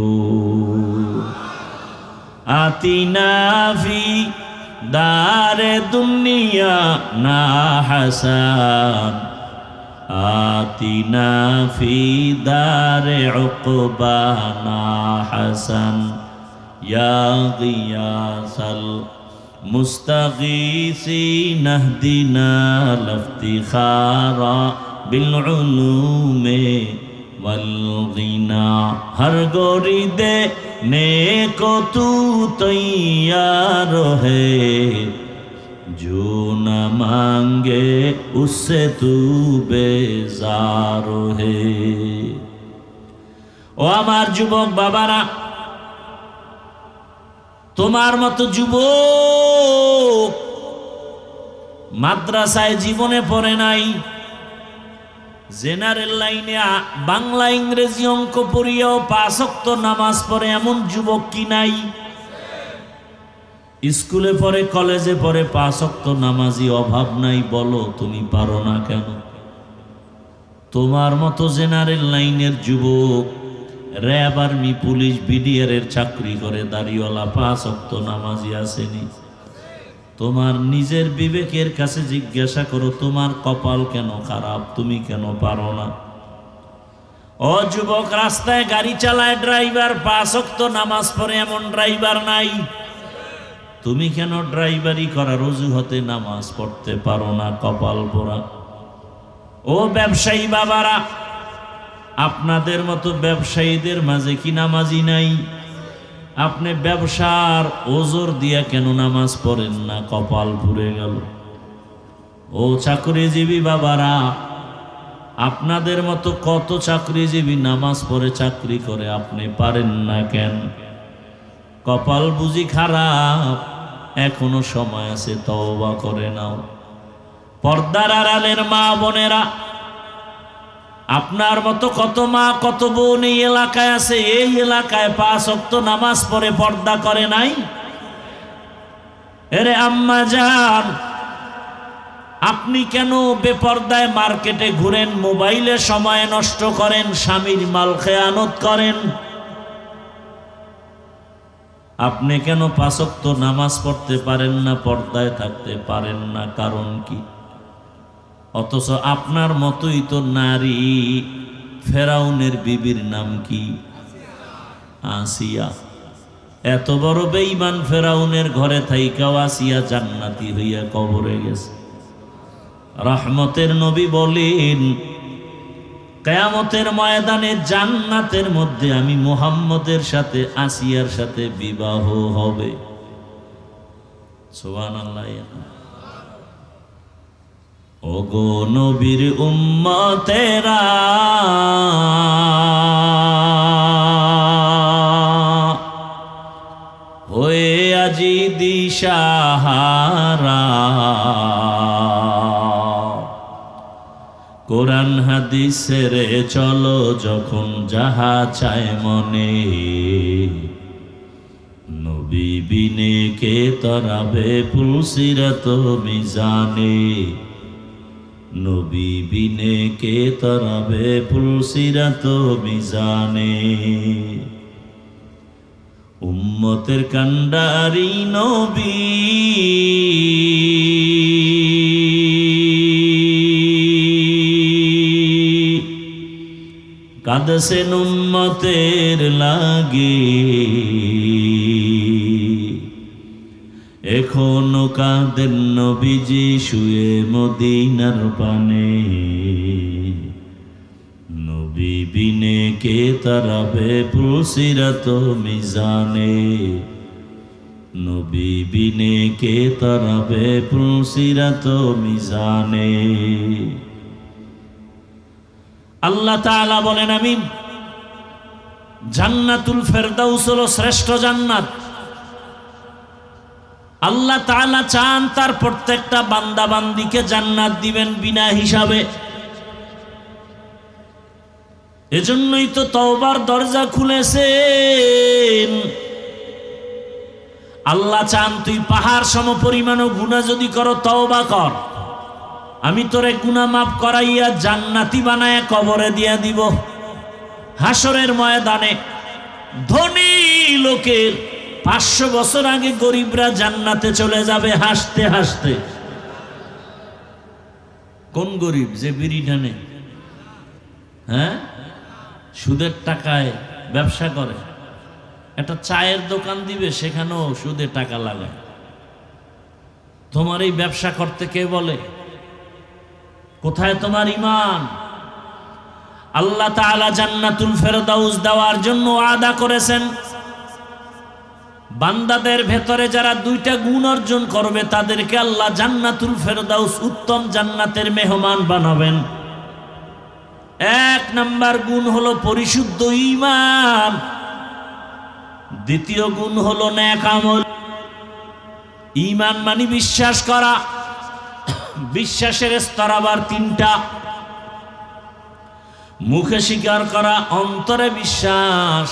আতিনা ফি দারে দুনিয়া না হাসান, আতিনা ফি দারে উকবা না হাসান, ইয়া গিয়াসাল মুস্তাগীসিন ইহদিনা লফতিখারা बिलउलूमे वलगिना। हर गोरी दे नेको तू तैयार है, जो न मांगे उससे तू बेजार है। ও আমার যুবক বাবারা, তোমার মতো যুবক মাদ্রাসায় জীবনে পড়ে নাই, জেনারেল লাইনে বাংলা ইংরেজি অঙ্ক পড়িয়াও 5 ওয়াক্ত নামাজ পড়ে এমন যুবক কি নাই? স্কুলে পড়ে, কলেজে পড়ে, 5 ওয়াক্ত নামাজি অভাব নাই। বলো তুমি পারো না কেন? তোমার মতো জেনারেল লাইনের যুবক র্যাব, আর্মি, পুলিশ, বিডিআর এর চাকরি করে দাড়িওয়ালা 5 ওয়াক্ত নামাজি আসেনি? তোমার নিজের বিবেকের কাছে জিজ্ঞাসা করো, তোমার কপাল কেন খারাপ? তুমি কেন পারো না? ও যুবক, রাস্তায় গাড়ি চালায় ড্রাইভার, 5 ওয়াক্ত নামাজ পড়ে এমন ড্রাইভার নাই? তুমি কেন ড্রাইভারি করার অজুহাতে নামাজ পড়তে পারো না? কপাল পোড়া। ও ব্যবসায়ী বাবারা, আপনাদের মতো ব্যবসায়ীদের মাঝে কি নামাজি নাই? আপনি ব্যবসার ওজোর দিয়া কেন নামাজ পড়েন না? কপাল পুড়ে গেল। ও চাকরিজীবী বাবারা, আপনাদের মতো কত চাকরিজীবী নামাজ পড়ে চাকরি করে, আপনি পারেন না কেন? কপাল বুঝি খারাপ? এখনো সময় আছে, তওবা করে নাও। পর্দার আড়ালের মা বোনেরা, আপনার মতো কত মা কত বোন এই এলাকায় আছে, এই এলাকায় 5 ওয়াক্ত নামাজ পড়ে পর্দা করে নাই। এরে আম্মা জান, আপনি কেন বেপর্দায় মার্কেটে ঘুরেন, মোবাইলে সময় নষ্ট করেন, স্বামীর মাল খেয়ানত করেন? আপনি কেন 5 ওয়াক্ত নামাজ পড়তে পারেন না, পর্দায় থাকতে পারেন না, কারণ কি? অথচ আপনার মতোই তো নারী, ফেরাউনের বিবির নাম কি? আসিয়া। এত বড় বেঈমান ফেরাউনের ঘরে থাইকাও আসিয়া জান্নাতি হইয়া কবরে গেছে। রহমতের নবী বলেন, কিয়ামতের ময়দানে জান্নাতের মধ্যে আমি মুহাম্মদের সাথে আসিয়ার সাথে বিবাহ হবে। সুবহানাল্লাহ। ওগো নবীর উম্মতেরা, হয়ে আজি দিশাহারা, কোরআন হাদিসের চলো যখন যাহা চায় মনে, নবী বিনে কে তরাবে পুলসিরাত মিজানে, নবী বিনে কে তরাবে পুলসিরাত মিজানে। উম্মতের কান্ডারি নবী, কাঁদছেন উম্মতের লাগে, এখনো কাঁদেন নবীজি শুয়ে মদিনার পানে, নবী বিনে কে তারাবে পুলসিরাত মিজানে, নবী বিনে কে তারাবে পুলসিরাত মিজানে। আল্লাহ তাআলা বলেন, আমি জান্নাতুল ফেরদাউস হলো শ্রেষ্ঠ জান্নাত। আল্লাহ তাআলা চান তার প্রত্যেকটা বান্দা বান্দিকে জান্নাত দিবেন বিনা হিসাবে। এজন্যই তো তওবার দরজা খুলেছেন। আল্লাহ চান তুই পাহাড় সমপরিমাণ গুনাহ যদি করো, তওবা কর, আমি তোরে গুনাহ মাফ করাইয়া জান্নাতি বানায়া কবরে দিয়া দিব। হাসরের ময়দানে ধনী লোকের 500 বছর আগে গরিবরা জান্নাতে চলে যাবে হাসতে হাসতে। কোন গরিব? যে বিড়ি টানে, হ্যাঁ, সুদের টাকায় ব্যবসা করে। একটা চায়ের দোকান দিবে, সেখানেও সুদে টাকা লাগায়। তোমার এই ব্যবসা করতে কে বলে? কোথায় তোমার ঈমান? আল্লাহ তাআলা জান্নাতুল ফেরদাউস দেওয়ার জন্য ওয়াদা করেছেন। বান্দাদের ভেতরে যারা 2টা গুণ অর্জন করবে তাদেরকে আল্লাহ জান্নাতুল ফেরদাউস, উত্তম জান্নাতের মেহমান বানাবেন। 1 নাম্বার গুণ হলো পরিশুদ্ধ ঈমান, দ্বিতীয় গুণ হলো নেক আমল। ঈমান মানে বিশ্বাস করা, বিশ্বাসের স্তর আবার 3টা। মুখে স্বীকার করা, অন্তরে বিশ্বাস,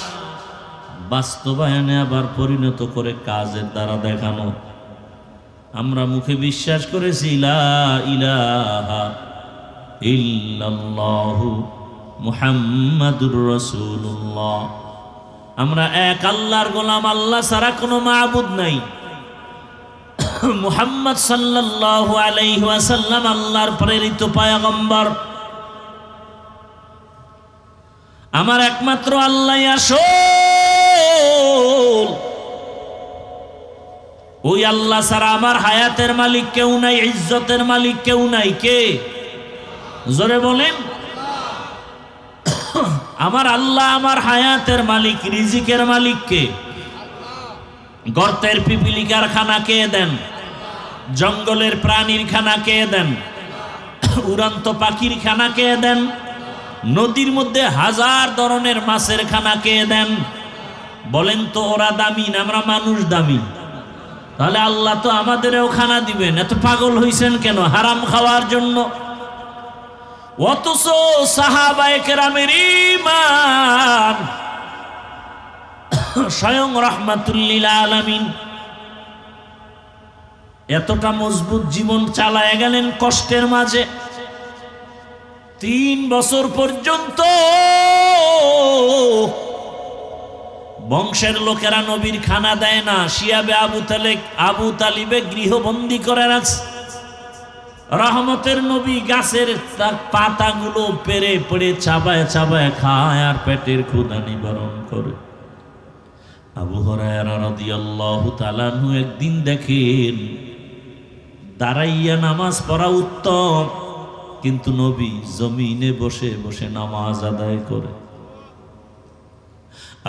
বাস্তবায়নে আবার পরিণত করে কাজের দ্বারা দেখানো। আমরা মুখে বিশ্বাস করেছি লা ইলাহা ইল্লাল্লাহু মুহাম্মাদুর রাসূলুল্লাহ, আমরা এক আল্লাহর গোলাম, আল্লাহ ছাড়া কোনো মাবুদ নাই। মুহাম্মদ সাল্লাল্লাহু আলাইহি ওয়াসাল্লাম আল্লাহর প্রেরিত পয়গম্বর। আমার একমাত্র আল্লাহই আসল। ওই আল্লাহ ছাড়া আমার হায়াতের মালিক কেউ নাই, ইজ্জতের মালিক কেউ নাই। কে? জোরে বলেন। আমার আল্লাহ আমার হায়াতের মালিক, রিজিকের মালিক কে? গর্তের পিপিলিকার খানা কে দেন? জঙ্গলের প্রাণীর খানা কে দেন? উড়ন্ত পাখির খানা কে দেন? নদীর মধ্যে 1000 ধরনের মাছের খানা কে দেন? বলেন তো ওরা দামি না আমরা মানুষ দামি? তাহলে আল্লাহ তো আমাদেরও খানা দিবেন। এত পাগল হইছেন কেন হারাম খাওয়ার জন্য? অথচ সাহাবায়ে কেরামের ঈমান স্বয়ং রাহমাতুল লিল আলামিন এতটা মজবুত জীবন চালায় গেলেন কষ্টের মাঝে। 3 বছর পর্যন্ত বংশের লোকেরা নবীর খানা দেয় না, শিয়াবে আবু তালিবে গৃহবন্দী করে রাখছে। রহমতের নবী গাছের পাতাগুলো পেরে পেরে চাবায় চাবায় খায় আর পেটের ক্ষুধা নিবারণ করে। আবু হুরায়রা রাদিয়াল্লাহু তাআলা আনহু একদিন দেখেন দাঁড়াইয়া নামাজ পড়া উত্তম, কিন্তু নবী জমিনে বসে বসে নামাজ আদায় করে।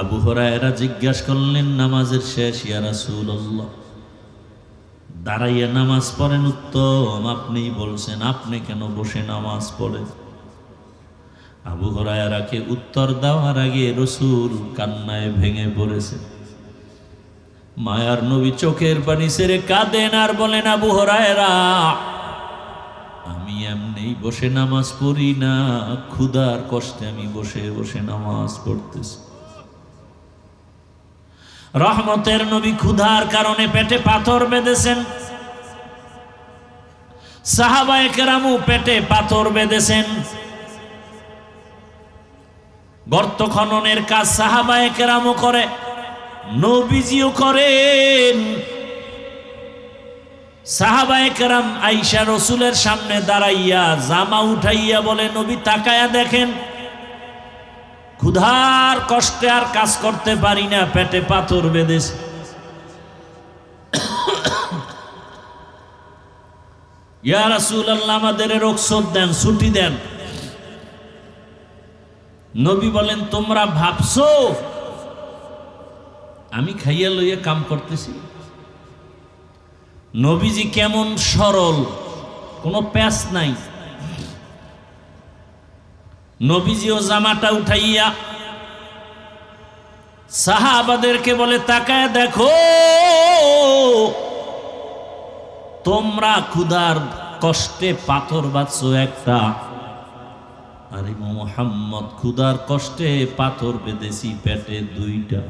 আবু হুরায়রা জিজ্ঞাসা করলেন, নামাজের শেষ ইয়া রাসূলুল্লাহ, দাঁড়াইয়া নামাজ পড়েন উত্তম, আপনিই বলছেন, আপনি কেন বসে নামাজ পড়েন? আবু হুরায়রাকে উত্তর দেওয়ার আগে রাসূল কান্নায় ভেঙে পড়েছে। মায়ার নবী চোখের পানি ছেড়ে কাঁদেন আর বলেন, আবু হুরায়রা, আমি এমনি বসে নামাজ পড়ি না, ক্ষুধার কষ্টে আমি বসে বসে নামাজ পড়তেছি। রহমতের নবী ক্ষুধার কারণে পেটে পাথর বেঁধেছেন, সাহাবায়ে কেরামও পেটে পাথর বেঁধেছেন। গর্ত খননের কাজ সাহাবায়ে কেরামও করে, নবীজিও করেন। সাহাবায়ে কেরাম আয়েশা রাসূলের সামনে দাঁড়াইয়া জামা উঠাইয়া বলে, নবী তাকায়া দেখেন, ক্ষুধার কষ্টে আর কাজ করতে পারি না, পেটে পাথর বেঁধেছে। ইয়া রাসূলুল্লাহ, আমাদের রুখসত দেন, ছুটি দেন। নবী বলেন, তোমরা ভাবছো আমি খাইয়া লইয়া কাম করতেছি? নবীজি কেমন সরল, কোনো প্যাচ নাই। নবীজিও জামাটা উঠাইয়া সাহাবাদেরকে বলে, তাকায় দেখো, তোমরা ক্ষুধার কষ্টে পাথর বাঁধছো একটা, আর মুহাম্মদ ক্ষুধার কষ্টে পাথর বেঁধেছি পেটে দুইটা।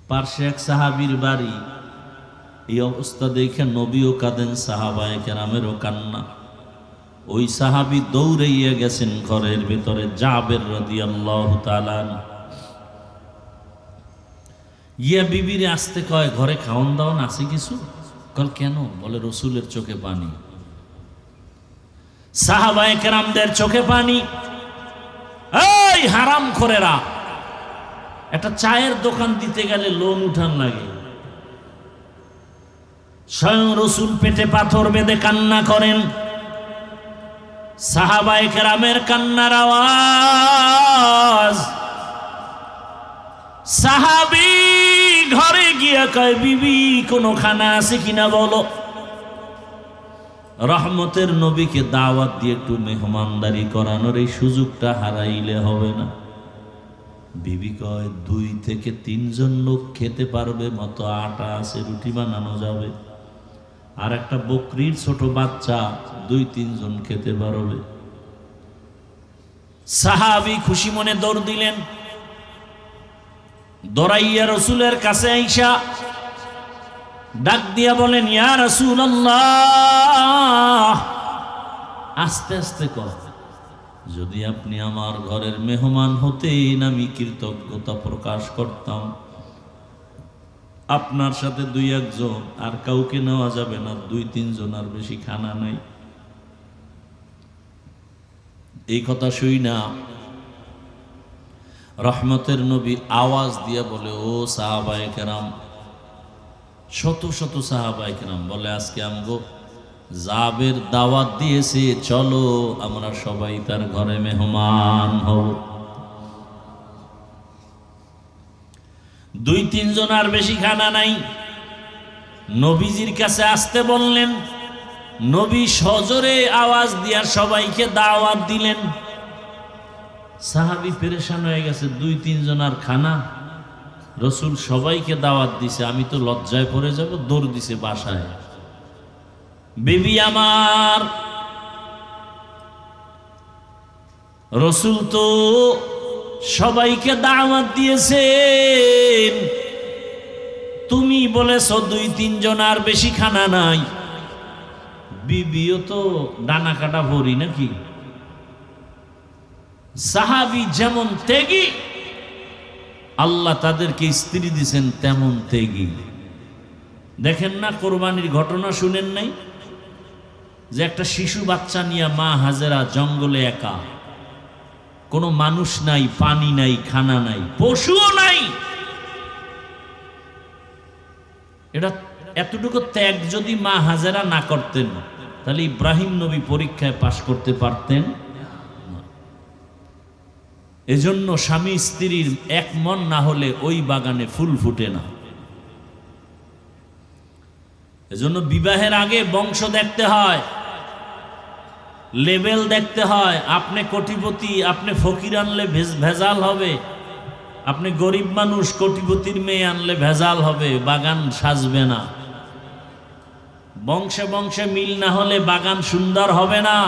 পার্শ্বে এক সাহাবীর বাড়ি। এই অবস্থা দেখে নবীও কাঁদেন, সাহাবায়ে কেরামেরও কান্না। ওই সাহাবী দৌড়াইয়া গেছেন ঘরের ভেতরে, জাবের রাদিয়াল্লাহু তাআলা। ইয়া বিবিরে আসতে কয়, ঘরে খাওন দাওন আছে কিছু? কল কেন? বলে, রসুলের চোখে পানি। সাহাবায়ে কেরামদের চোখে পানি। এই হারামখোরেরা, একটা চায়ের দোকান দিতে গেলে লোন উঠান লাগে, স্বয়ং রসুল পেটে পাথর বেঁধে কান্না করেন। সাহাবায়ে কেরামের কান্নার আওয়াজ। সাহাবী ঘরে গিয়া কয়, বিবি কোনো খানা আছে কিনা বলো। রহমতের নবীকে দাওয়াত দিয়ে একটু মেহমানদারি করানোর এই সুযোগটা হারাইলে হবে না। বিবি কয়, 2 থেকে 3 জন লোক খেতে পারবে মতো আটা আছে, রুটি বানানো যাবে। আর একটা বকরির ছোট বাচ্চা 2-3 জন খেতে পারবে। সাহাবী খুশি মনে দৌড় দিলেন, দৌড়াইয়া রসুলের কাছে আইসা ডাক দিয়া বলেন, ইয়া রাসূলুল্লাহ, আস্তে আস্তে কর, যদি আপনি আমার ঘরের মেহমান হতেন আমি কৃতজ্ঞতা প্রকাশ করতাম। আপনার সাথে 2-1 জন, আর কাউকে নেওয়া যাবে না, 2-3 জন, আর বেশি খানা নাই। এই কথা শুই না রহমতের নবী আওয়াজ দিয়ে বলে, ও সাহাবায়ে কেরাম, শত শত সাহাবায়ে কেরাম বলে, আজকে আমগো জাবের দাওয়াত দিয়েছে, চলো আমরা সবাই তার ঘরে মেহমান হব। 2-3 জন, আর বেশি খানা নাই। নবীজির কাছে আসতে বললেন। নবী সজোরে আওয়াজ দিয়া সবাইকে দাওয়াত দিলেন। সাহাবী পেরেশান হয়ে গেছে, 2-3 জন আর খানা, রসুল সবাইকে দাওয়াত দিছে, আমি তো লজ্জায় পড়ে যাব, দৌড় দিছে বাসায়। বিবি আমার, রসুল তো সবাইকে দাওয়াত দিয়েছেন, তুমি বলেছো 2-3 জন, আর বেশি খানা নাই। বিবিও তো ডানা কাটা ভরি নাকি। সাহাবী যেমন ত্যাগী আল্লাহ তাদেরকে স্ত্রী দিছেন তেমন ত্যাগী। দেখেন না কোরবানির ঘটনা শুনেন নাই, যে একটা শিশু বাচ্চা নিয়ে মা হাজেরা জঙ্গলে একা, কোনো মানুষ নাই, পানি নাই, খানা নাই, পশুও নাই। এটা এতটুকু ত্যাগ যদি মা হাজেরা না করতেন, তাহলে ইব্রাহিম নবী পরীক্ষায় পাশ করতে পারতেন না। এজন্য স্বামী স্ত্রীর এক মন না হলে ওই বাগানে ফুল ফুটে না। এজন্য বিবাহের আগে বংশ দেখতে হয়, লেভেল দেখতে হয়। আপনি কোটিপতি, আপনি ফকির আনলে ভেজাল হবে, আপনি গরিব মানুষ কোটিপতির মেয়ে আনলে ভেজাল হবে, বাগান সাজবে না। বংশে বংশে মিল না হলে বাগান সুন্দর হবে না।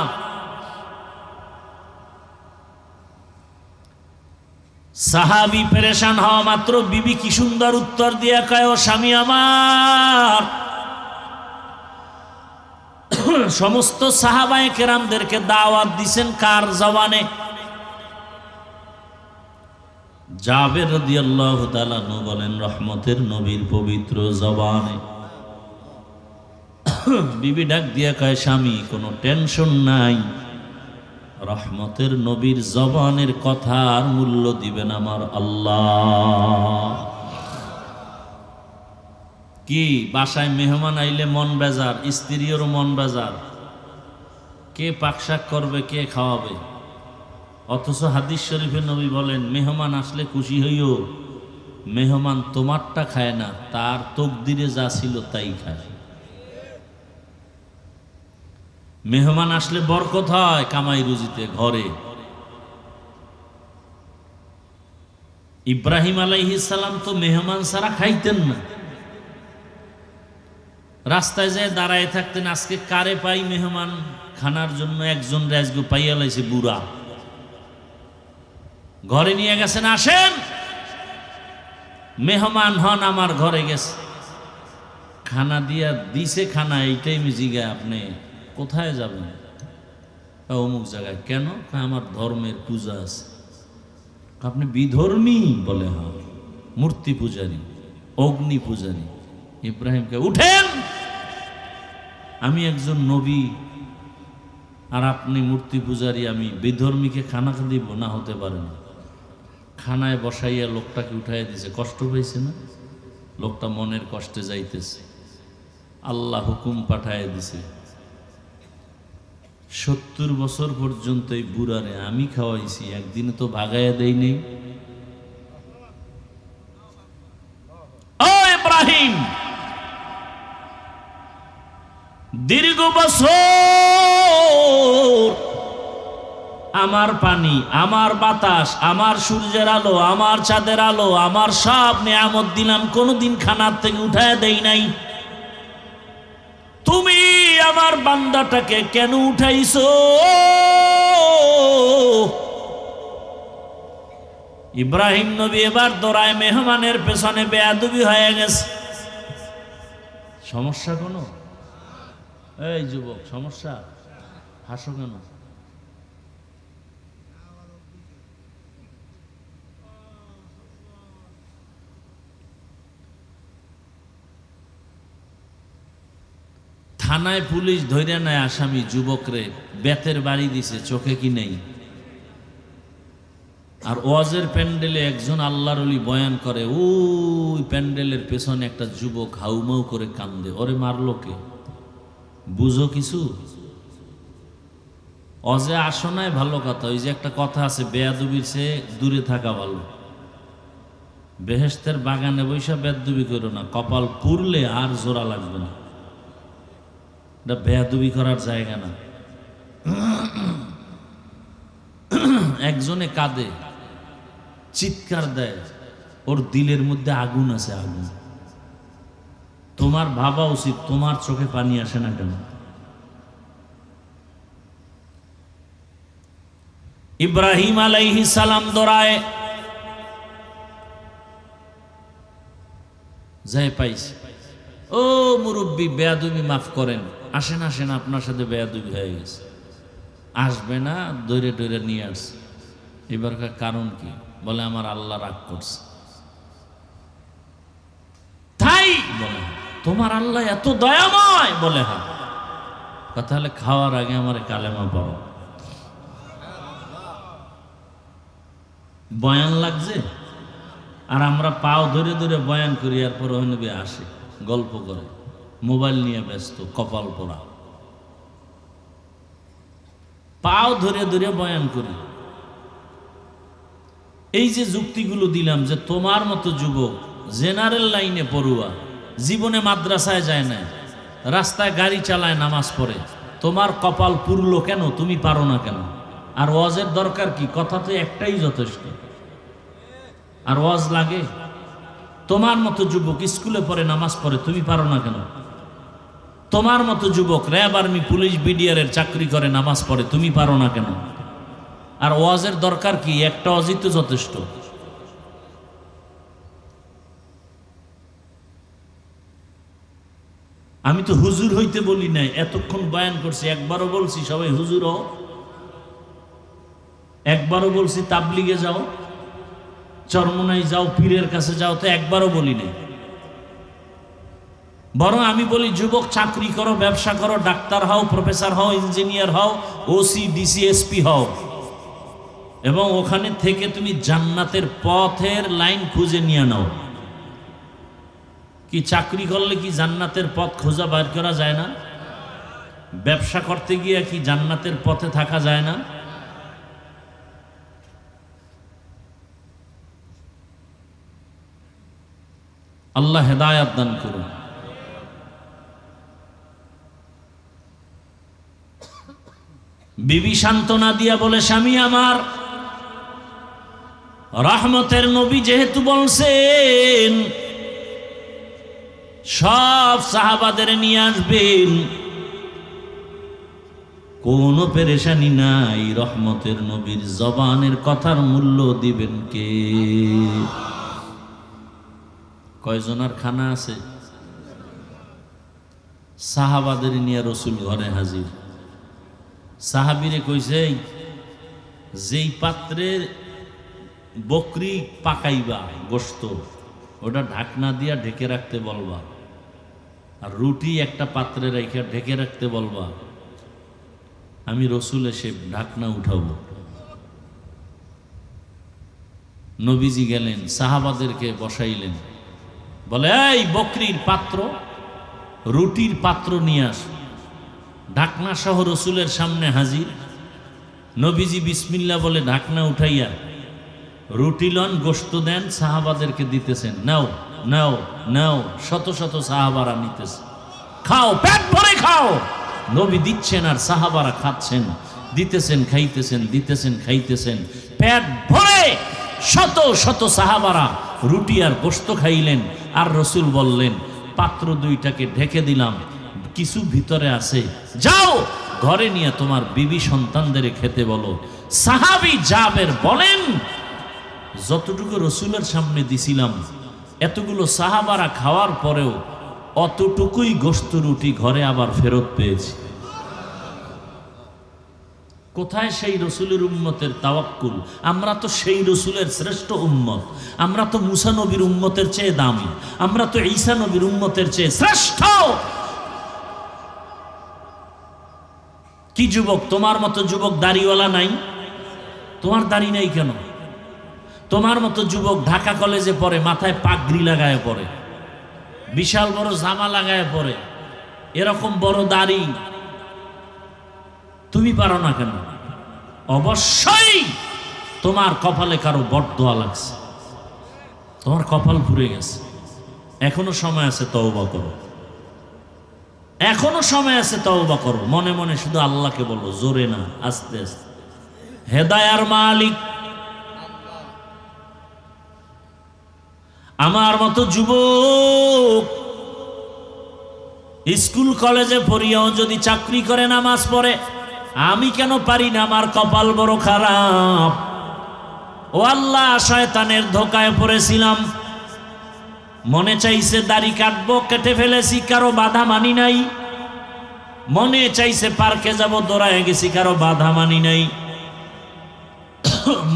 সাহাবী পেরেশান হওয়া মাত্র বিবি কি সুন্দর উত্তর দিয়ে কয়, ও স্বামী আমার। সমস্ত সাহাবায়ে কেরামদেরকে দাওয়াত দিছেন কার জবানে? জাবের রাদিয়াল্লাহু তাআলা আনহু বলেন, রহমতের নবীর পবিত্র জবানে। বিবি ডাক দিয়া কয়, স্বামী কোনো টেনশন নাই, রহমতের নবীর জবানের কথার মূল্য দিবেন আমার আল্লাহ। কি বাসায় মেহমান আইলে মন বেজার, স্ত্রীরও মন বেজার, কে পাকশাক করবে, কে খাওয়াবে? অথচ হাদিস শরীফে নবী বলেন, মেহমান আসলে খুশি হইও, মেহমান তোমারটা খায় না, তার তকদিরে যা ছিল তাই খায়। মেহমান আসলে বরকত হয় কামাই রুজিতে, ঘরে। ইব্রাহিম আলাইহিস সালাম তো মেহমান ছাড়া খাইতেন না, রাস্তায় যায় দাঁড়ায় থাকতেন, আজকে কারে পাই মেহমান খানার জন্য। একজন রাজগো পাইয়া লাইছে বুড়া, ঘরে নিয়ে গেছেন, আসেন মেহমান হন আমার ঘরে গেছে। খানা দিয়া দিছে, খানা এইটাই মিজিগা, আপনি কোথায় যাবেন? অমুক জায়গায়। কেন? আমার ধর্মের পূজা আছে। আপনি বিধর্মী? বলে হ্যাঁ। মূর্তি পূজারী, অগ্নি পূজারী। ইব্রাহিমকে, উঠেন, আমি একজন নবী আর আপনি মূর্তি পূজারী, আমি বিধর্মীকে খানা দিব না, হতে পারে না। খানায় বসাইয়া লোকটাকে উঠাইয়া দিছে। কষ্ট পাইছে না? লোকটা মনের কষ্টে যাইতেছে, আল্লাহ হুকুম পাঠাইয়া দিছে, 70 বছর পর্যন্ত এই বুড়ারে আমি খাওয়াইছি, একদিনে তো ভাগাইয়া দেই নেই। ও ইব্রাহিম, দীর্ঘ বছর আমার পানি, আমার বাতাস, আমার সূর্যের আলো, আমার চাঁদের আলো, আমার সব নিয়ামত দিলাম, কোনদিন খানার থেকে উঠায় দেই নাই। তুমি আমার বান্দাটাকে কেন উঠাইছো? ইব্রাহিম নবী এবার দৌড়ায় মেহমানের পেছনে বেয়াদবি হয়ে গেছে। সমস্যা কোন? এই যুবক, সমস্যা? হাসো কেন? থানায় পুলিশ ধইরা নেয় আসামি যুবকরে, বেতের বাড়ি দিছে, চোখে কি নেই। আর ওয়াজের প্যান্ডেলে একজন আল্লাহর ওলি বয়ান করে, ওই প্যান্ডেলের পেছনে একটা যুবক হাউমাউ করে কান্দে। ওরে মারলো কে? বুঝো কিছু? অজে আসো নাই ভালো কথা, ওই যে একটা কথা আছে, বেয়াদবির চেয়ে দূরে থাকা ভালো। বেহেশতের বাগানে বৈশা বেয়াদবি করো না, কপাল পুরলে আর জোড়া লাগবে না। এটা বেয়াদবি করার জায়গা না। একজনে কাঁদে, চিৎকার দেয়, ওর দিলের মধ্যে আগুন আছে, আগুন। তোমার ভাবা উচিত, তোমার চোখে পানি আসে না কেন? ইব্রাহিম আলাইহিস সালাম দৌড়ায় যাই পাইছে, ও মুরব্বী, বেয়াদবি মাফ করেন, আসেন আসেন, আপনার সাথে বেয়াদবি হয়ে গেছে। আসবে না, দৌড়ে দৌড়ে নিয়ে আসছে। এবারকার কারণ কি? বলে আমার আল্লাহ রাগ করছে। বলে তোমার আল্লাহ এত দয়াময়? বলে হ্যাঁ। কথা হলে খাওয়ার আগে আমার কালেমা পড়ো। বয়ান লাগছে, আর আমরা পাও ধরে ধরে বয়ান করি, এরপর ওই নবী আসে গল্প করে, মোবাইল নিয়ে ব্যস্ত, কপাল পোড়া। পাও ধরে ধরে বয়ান করি। এই যে যুক্তিগুলো দিলাম যে তোমার মতো যুবক জেনারেল লাইনে পড়ুয়া, জীবনে মাদ্রাসায় যায় না, রাস্তায় গাড়ি চালায়, নামাজ পড়ে, তোমার কপাল পুরলো কেন? তুমি পারো না কেন? আর ওয়াজের দরকার কি? কথা তো একটাই যথেষ্ট। আর ওয়াজ লাগে? তোমার মতো যুবক স্কুলে পড়ে, নামাজ পড়ে, তুমি পারো না কেন? তোমার মতো যুবক র্যাব, আর্মি, পুলিশ, বিডিআর এর চাকরি করে, নামাজ পড়ে, তুমি পারো না কেন? আর ওয়াজের দরকার কি? একটা ওয়াজই তো যথেষ্ট। আমি তো হুজুর হইতে বলি নাই, এতক্ষণ বয়ান করছি, একবারও বলছি সবাই হুজুর হও, একবারও বলছি তাবলিগে যাও, চরমনাই যাও, পীরের কাছে যাও, তো একবারও বলি নাই। বরং আমি বলি যুবক চাকরি করো, ব্যবসা করো, ডাক্তার হও, প্রফেসর হও, ইঞ্জিনিয়ার হও, ওসি, ডিসি, এসপি হও, এবং ওখানে থেকে তুমি জান্নাতের পথের লাইন খুঁজে নিয়ে নাও। কি চাকরি করলে কি জান্নাতের পথ খোঁজা বের করা যায় না? ব্যবসা করতে গিয়ে কি জান্নাতের পথে থাকা যায় না? আল্লাহ হেদায়াত দান করুন। বিবি সান্ত্বনা দিয়া বলে, স্বামী আমার, রহমতের নবী যেহেতু বলছেন সব সাহাবাদের নিয়ে আসবেন, কোনো পেরেশানি নাই, রহমতের নবীর জবানের কথার মূল্য দিবেন কে? কয়জনার খানা আছে? সাহাবাদের নিয়ে রসুল ঘরে হাজির। সাহাবিরে কইছে, যেই পাত্রে বকরি পাকাইবা গোশত, ওটা ঢাকনা দিয়া ঢেকে রাখতে বলবা, আর রুটি একটা পাত্রে রেখে ঢেকে রাখতে বলবা। আমি রসুল এসে ঢাকনা উঠাবো। নবীজি গেলেন, সাহাবাদেরকে বসাইলেন, বলে, এই বকরির পাত্র, রুটির পাত্র নিয়ে আস। ঢাকনা সহ রসুলের সামনে হাজির। নবীজি বিসমিল্লাহ বলে ঢাকনা উঠাইয়া রুটি লন, গোশত দেন, সাহাবাদেরকে দিতেছেন, নাও নাও নাও। শত শত সাহাবারা নিতেছে, খাও, পেট ভরে খাও। নবী দিচ্ছেন আর সাহাবারা খাচ্ছেন, দিতেছেন, খাইতেছেন, দিতেছেন, খাইতেছেন, পেট ভরে শত শত সাহাবারা রুটি আর গোশত খাইলেন। আর রসুল বললেন, পাত্র দুইটাকে ঢেকে দিলাম, কিছু ভিতরে আছে, যাও ঘরে নিয়ে তোমার বিবি সন্তানদের খেতে বলো। সাহাবী জাবের বলেন, যতটুকু রসুলের সামনে দিছিলাম, এতগুলো সাহাবারা খাওয়ার পরেও অতটুকুই গোশত রুটি ঘরে আবার ফেরত পেয়েছি। কোথায় সেই রসুলের উম্মতের তাওয়াক্কুল? আমরা তো সেই রসুলের শ্রেষ্ঠ উম্মত, আমরা তো মুসা নবীর উম্মতের চেয়ে দামি, আমরা তো ঈসা নবীর উম্মতের চেয়ে শ্রেষ্ঠ। কি যুবক, তোমার মতো যুবক দাড়িওয়ালা নাই? তোমার দাড়ি নাই কেন? তোমার মতো যুবক ঢাকা কলেজে পড়ে, মাথায় পাগড়ি লাগায় পড়ে, বিশাল বড় জামা লাগায় পড়ে, এরকম বড় দাড়ি, তুমি পারো না কেন? অবশ্যই তোমার কপালে কারো বটদোয়া লাগছে, তোমার কপাল পুড়ে গেছে। এখনো সময় আছে, তওবা করো, এখনো সময় আছে, তওবা করো। মনে মনে শুধু আল্লাহকে বলো, জোরে না, আস্তে আস্তে। হেদায়ার মালিক আমার মতো যুবক স্কুল কলেজে পড়িয়াও যদি চাকরি করে, নামাজ পড়ে, আমি কেন পারি না? আমার কপাল বড় খারাপ। ও আল্লাহ, শয়তানের ধোকায় পড়েছিলাম, মনে চাইছে দাড়ি কাটবো, কেটে ফেলেছি, কারো বাধা মানি নাই। মনে চাইছে পার্কে যাব, দৌড়ায় গেছি, কারো বাধা মানি নাই।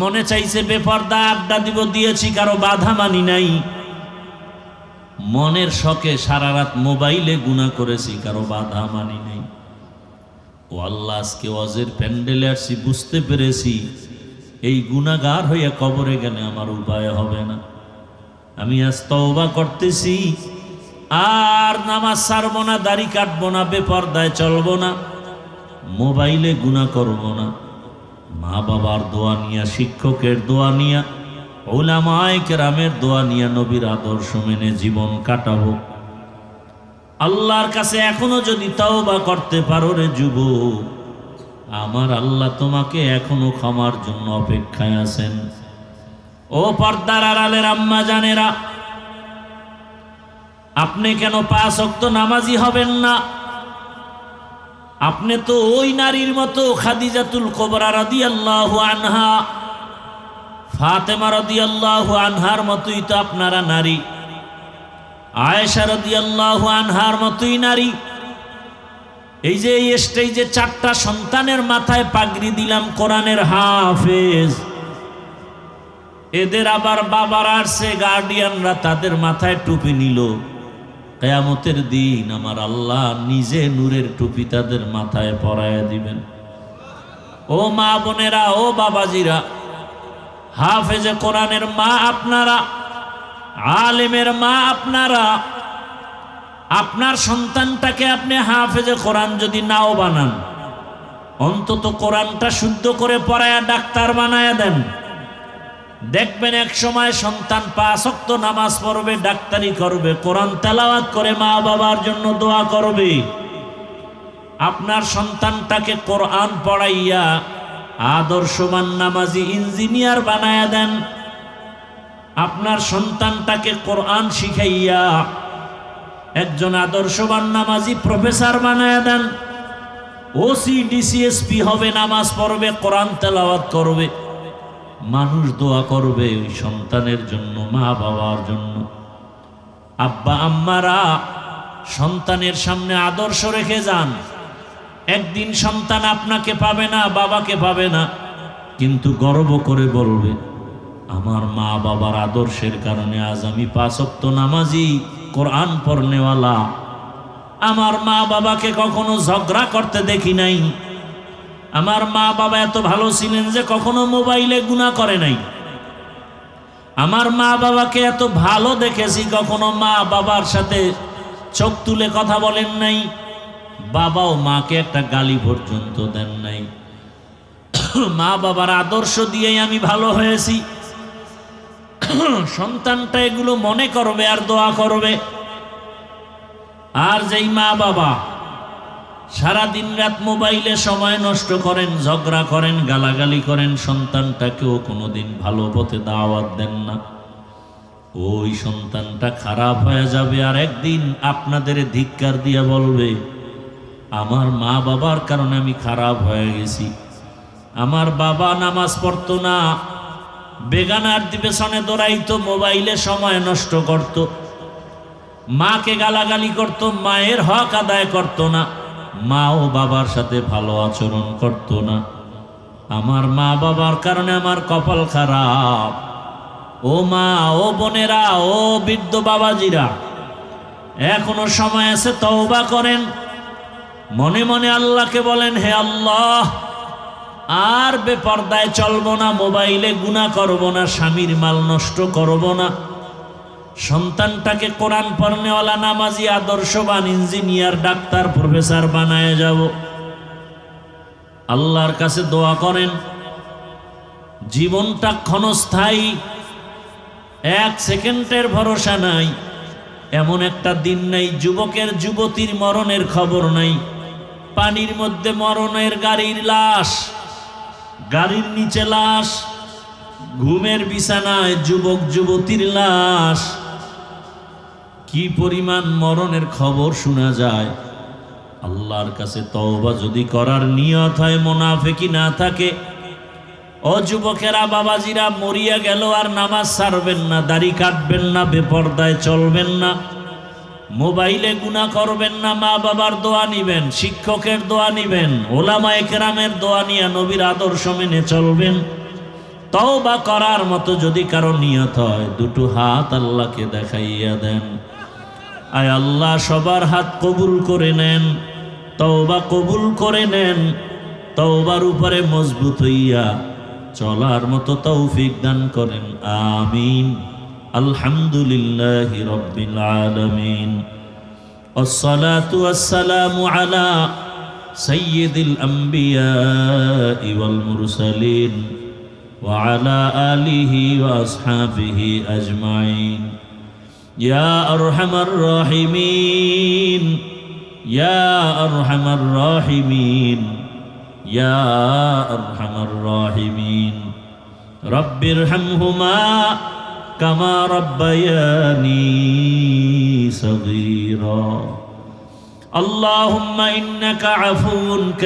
মনে চাইছে বেপর্দা আড্ডা দিব, দিয়েছি, কারো বাধা মানি নাই। মনের শখে সারা রাত মোবাইলে গুনাহ করেছি, কারো বাধা মানি নাই। ও আল্লাহ, আজকে ওয়াজের প্যান্ডেলে আসছি, বুঝতে পেরেছি এই গুনাহগার হইয়া কবরে গেলে আমার উপায় হবে না। আমি আজ তওবা করতেছি, আর নামাজ ছাড়বো না, দাড়ি কাটবো না, বেপরদায় চলবো না, মোবাইলে গুনাহ করব না। মা বাবার দোয়া নিয়া, শিক্ষকের দোয়া নিয়া, উলামায়ে কেরামের দোয়া নিয়া, নবীর আদর্শ মেনে জীবন কাটাবো। আল্লাহর কাছে এখনো যদি তওবা করতে পারো রে যুবক, আমার আল্লাহ তোমাকে এখনো ক্ষমার জন্য অপেক্ষায় আছেন। ও পর্দার আড়ালের আম্মা জানেরা, আপনি কেন 5 ওয়াক্ত নামাজি হবেন না? আপনি তো ওই নারীর মতো, খাদিজাতুল কুবরা রাদিয়াল্লাহু আনহা, ফাতেমা রাদিয়াল্লাহু আনহার মতোই তো আপনারা নারী, আয়েশা রাদিয়াল্লাহু আনহার মতোই নারী। এই যে এই স্টেজে 4টা সন্তানের মাথায় পাগড়ি দিলাম, কোরআনের হাফেজ, এদের আবার বাবার আসছে, গার্ডিয়ানরা তাদের মাথায় টুপি নিল। কিয়ামতের দিন আমার আল্লাহ নিজে নূরের টুপি তাদের মাথায় পরায়া দিবেন। ও মা বোনেরা, ও বাবাজিরা, হাফেজে কোরআনের মা আপনারা, আলেমের মা আপনারা, আপনার সন্তানটাকে আপনি হাফেজে কোরআন যদি নাও বানান, অন্তত কোরআনটা শুদ্ধ করে পড়ায়া ডাক্তার বানায়া দেন। দেখবেন এক সময় সন্তান 5 ওয়াক্ত নামাজ পড়বে, ডাক্তারি করবে, কোরআন তেলাওয়াত করে মা বাবার জন্য দোয়া করবে। আপনার সন্তানটাকে কোরআন পড়াইয়া আদর্শবান নামাজি ইঞ্জিনিয়ার বানায়া দেন। আপনার সন্তানটাকে কোরআন শিখাইয়া একজন আদর্শবান নামাজি প্রফেসর বানায়া দেন। ওসি ডিসিএসপি হবে, নামাজ পড়বে, কোরআন তেলাওয়াত করবে, মানুষ দোয়া করবে ওই সন্তানের জন্য, মা বাবার জন্য। আব্বা আম্মারা সন্তানের সামনে আদর্শ রেখে যান। একদিন সন্তান আপনাকে পাবে না, বাবাকে পাবে না, কিন্তু গর্ব করে বলবে, আমার মা বাবার আদর্শের কারণে আজ আমি 5 ওয়াক্ত নামাজি, কোরআন পড়নেওয়ালা। আমার মা বাবাকে কখনো ঝগড়া করতে দেখি নাই। আমার মা বাবা এত ভালো ছিলেন যে কখনো মোবাইলে গুনাহ করে নাই। আমার মা বাবাকে এত ভালো দেখেছি, কখনো মা বাবার সাথে চোখ তুলে কথা বলেন নাই, বাবাও মাকে একটা গালি পর্যন্ত দেন নাই। মা বাবার আদর্শ দিয়েই আমি ভালো হয়েছি। সন্তানটা এগুলো মনে করবে আর দোয়া করবে। আর যেই মা বাবা সারা দিন রাত মোবাইলে সময় নষ্ট করেন, ঝগড়া করেন, গালাগালি করেন, সন্তানটাকেও কোনোদিন ভালো পথে দাওয়াত দেন না, ওই সন্তানটা খারাপ হয়ে যাবে। আর একদিন আপনাদের ধিক্কার দিয়া বলবে, আমার মা বাবার কারণে আমি খারাপ হয়ে গেছি। আমার বাবা নামাজ পড়তো না, বেগানার পেছনে দৌড়াইতো, মোবাইলে সময় নষ্ট করত, মাকে গালাগালি করত, মায়ের হক আদায় করত না, মাও বাবার সাথে ভালো আচরণ করত না। আমার মা বাবার কারণে আমার কপাল খারাপ। ও মা, ও বোনেরা, ও বৃদ্ধ বাবাজিরা, এখনো সময় আছে, তওবা করেন। মনে মনে আল্লাহকে বলেন, হে আল্লাহ, আর বেপরদায় চলবো না, মোবাইলে গুনাহ করব না, স্বামীর মাল নষ্ট করব না, সন্তানটাকে কোরআন পড়নেওয়ালা, নামাজি, আদর্শবান ইঞ্জিনিয়ার, ডাক্তার, প্রফেসর বানায় যাব। আল্লাহর কাছে দোয়া করেন। জীবনটা ক্ষণস্থায়ী, 1 সেকেন্ডের ভরসা নাই। এমন একটা দিন নাই যুবকের যুবতীর মরণের খবর নাই। পানির মধ্যে মরণের গাড়ির লাশ, গাড়ির নিচে লাশ, ঘুমের বিছানায় যুবক যুবতীর লাশ। কি পরিমাণ মরণের খবর শোনা যায়। আল্লাহর কাছে তওবা যদি করার নিয়ত হয়, মুনাফিকি না থাকে, ও যুবকেরা, বাবাজিরা, মরিয়া গেল আর নামাজ ছাড়বেন না, দাড়ি কাটবেন না, বেপরদায় চলবেন না, মোবাইলে গুনাহ করবেন না, মা বাবার দোয়া নিবেন, শিক্ষকের দোয়া নিবেন, ওলামায়ে কেরামের দোয়া নিয়ে নবীর আদর্শ মেনে চলবেন। তওবা করার মতো যদি কারো নিয়ত হয়, 2 হাত আল্লাহকে দেখাইয়া দেন। আয় আল্লাহ সবার হাত কবুল করে নেন, তওবা কবুল করে নেন, তওবার উপরে মজবুত হইয়া চলার মতো তৌফিক দান করেন, আমিন। আলহামদুলিল্লাহি রাব্বিল আলামিন। والصلاة والسلام على سيد الأنبياء والمرسلين وعلى آله وأصحابه أجمعين يا أرحم الراحمين يا أرحم الراحمين يا أرحم الراحمين رب ارحمهما كما ربياني صغيرا اللهم إنك عفو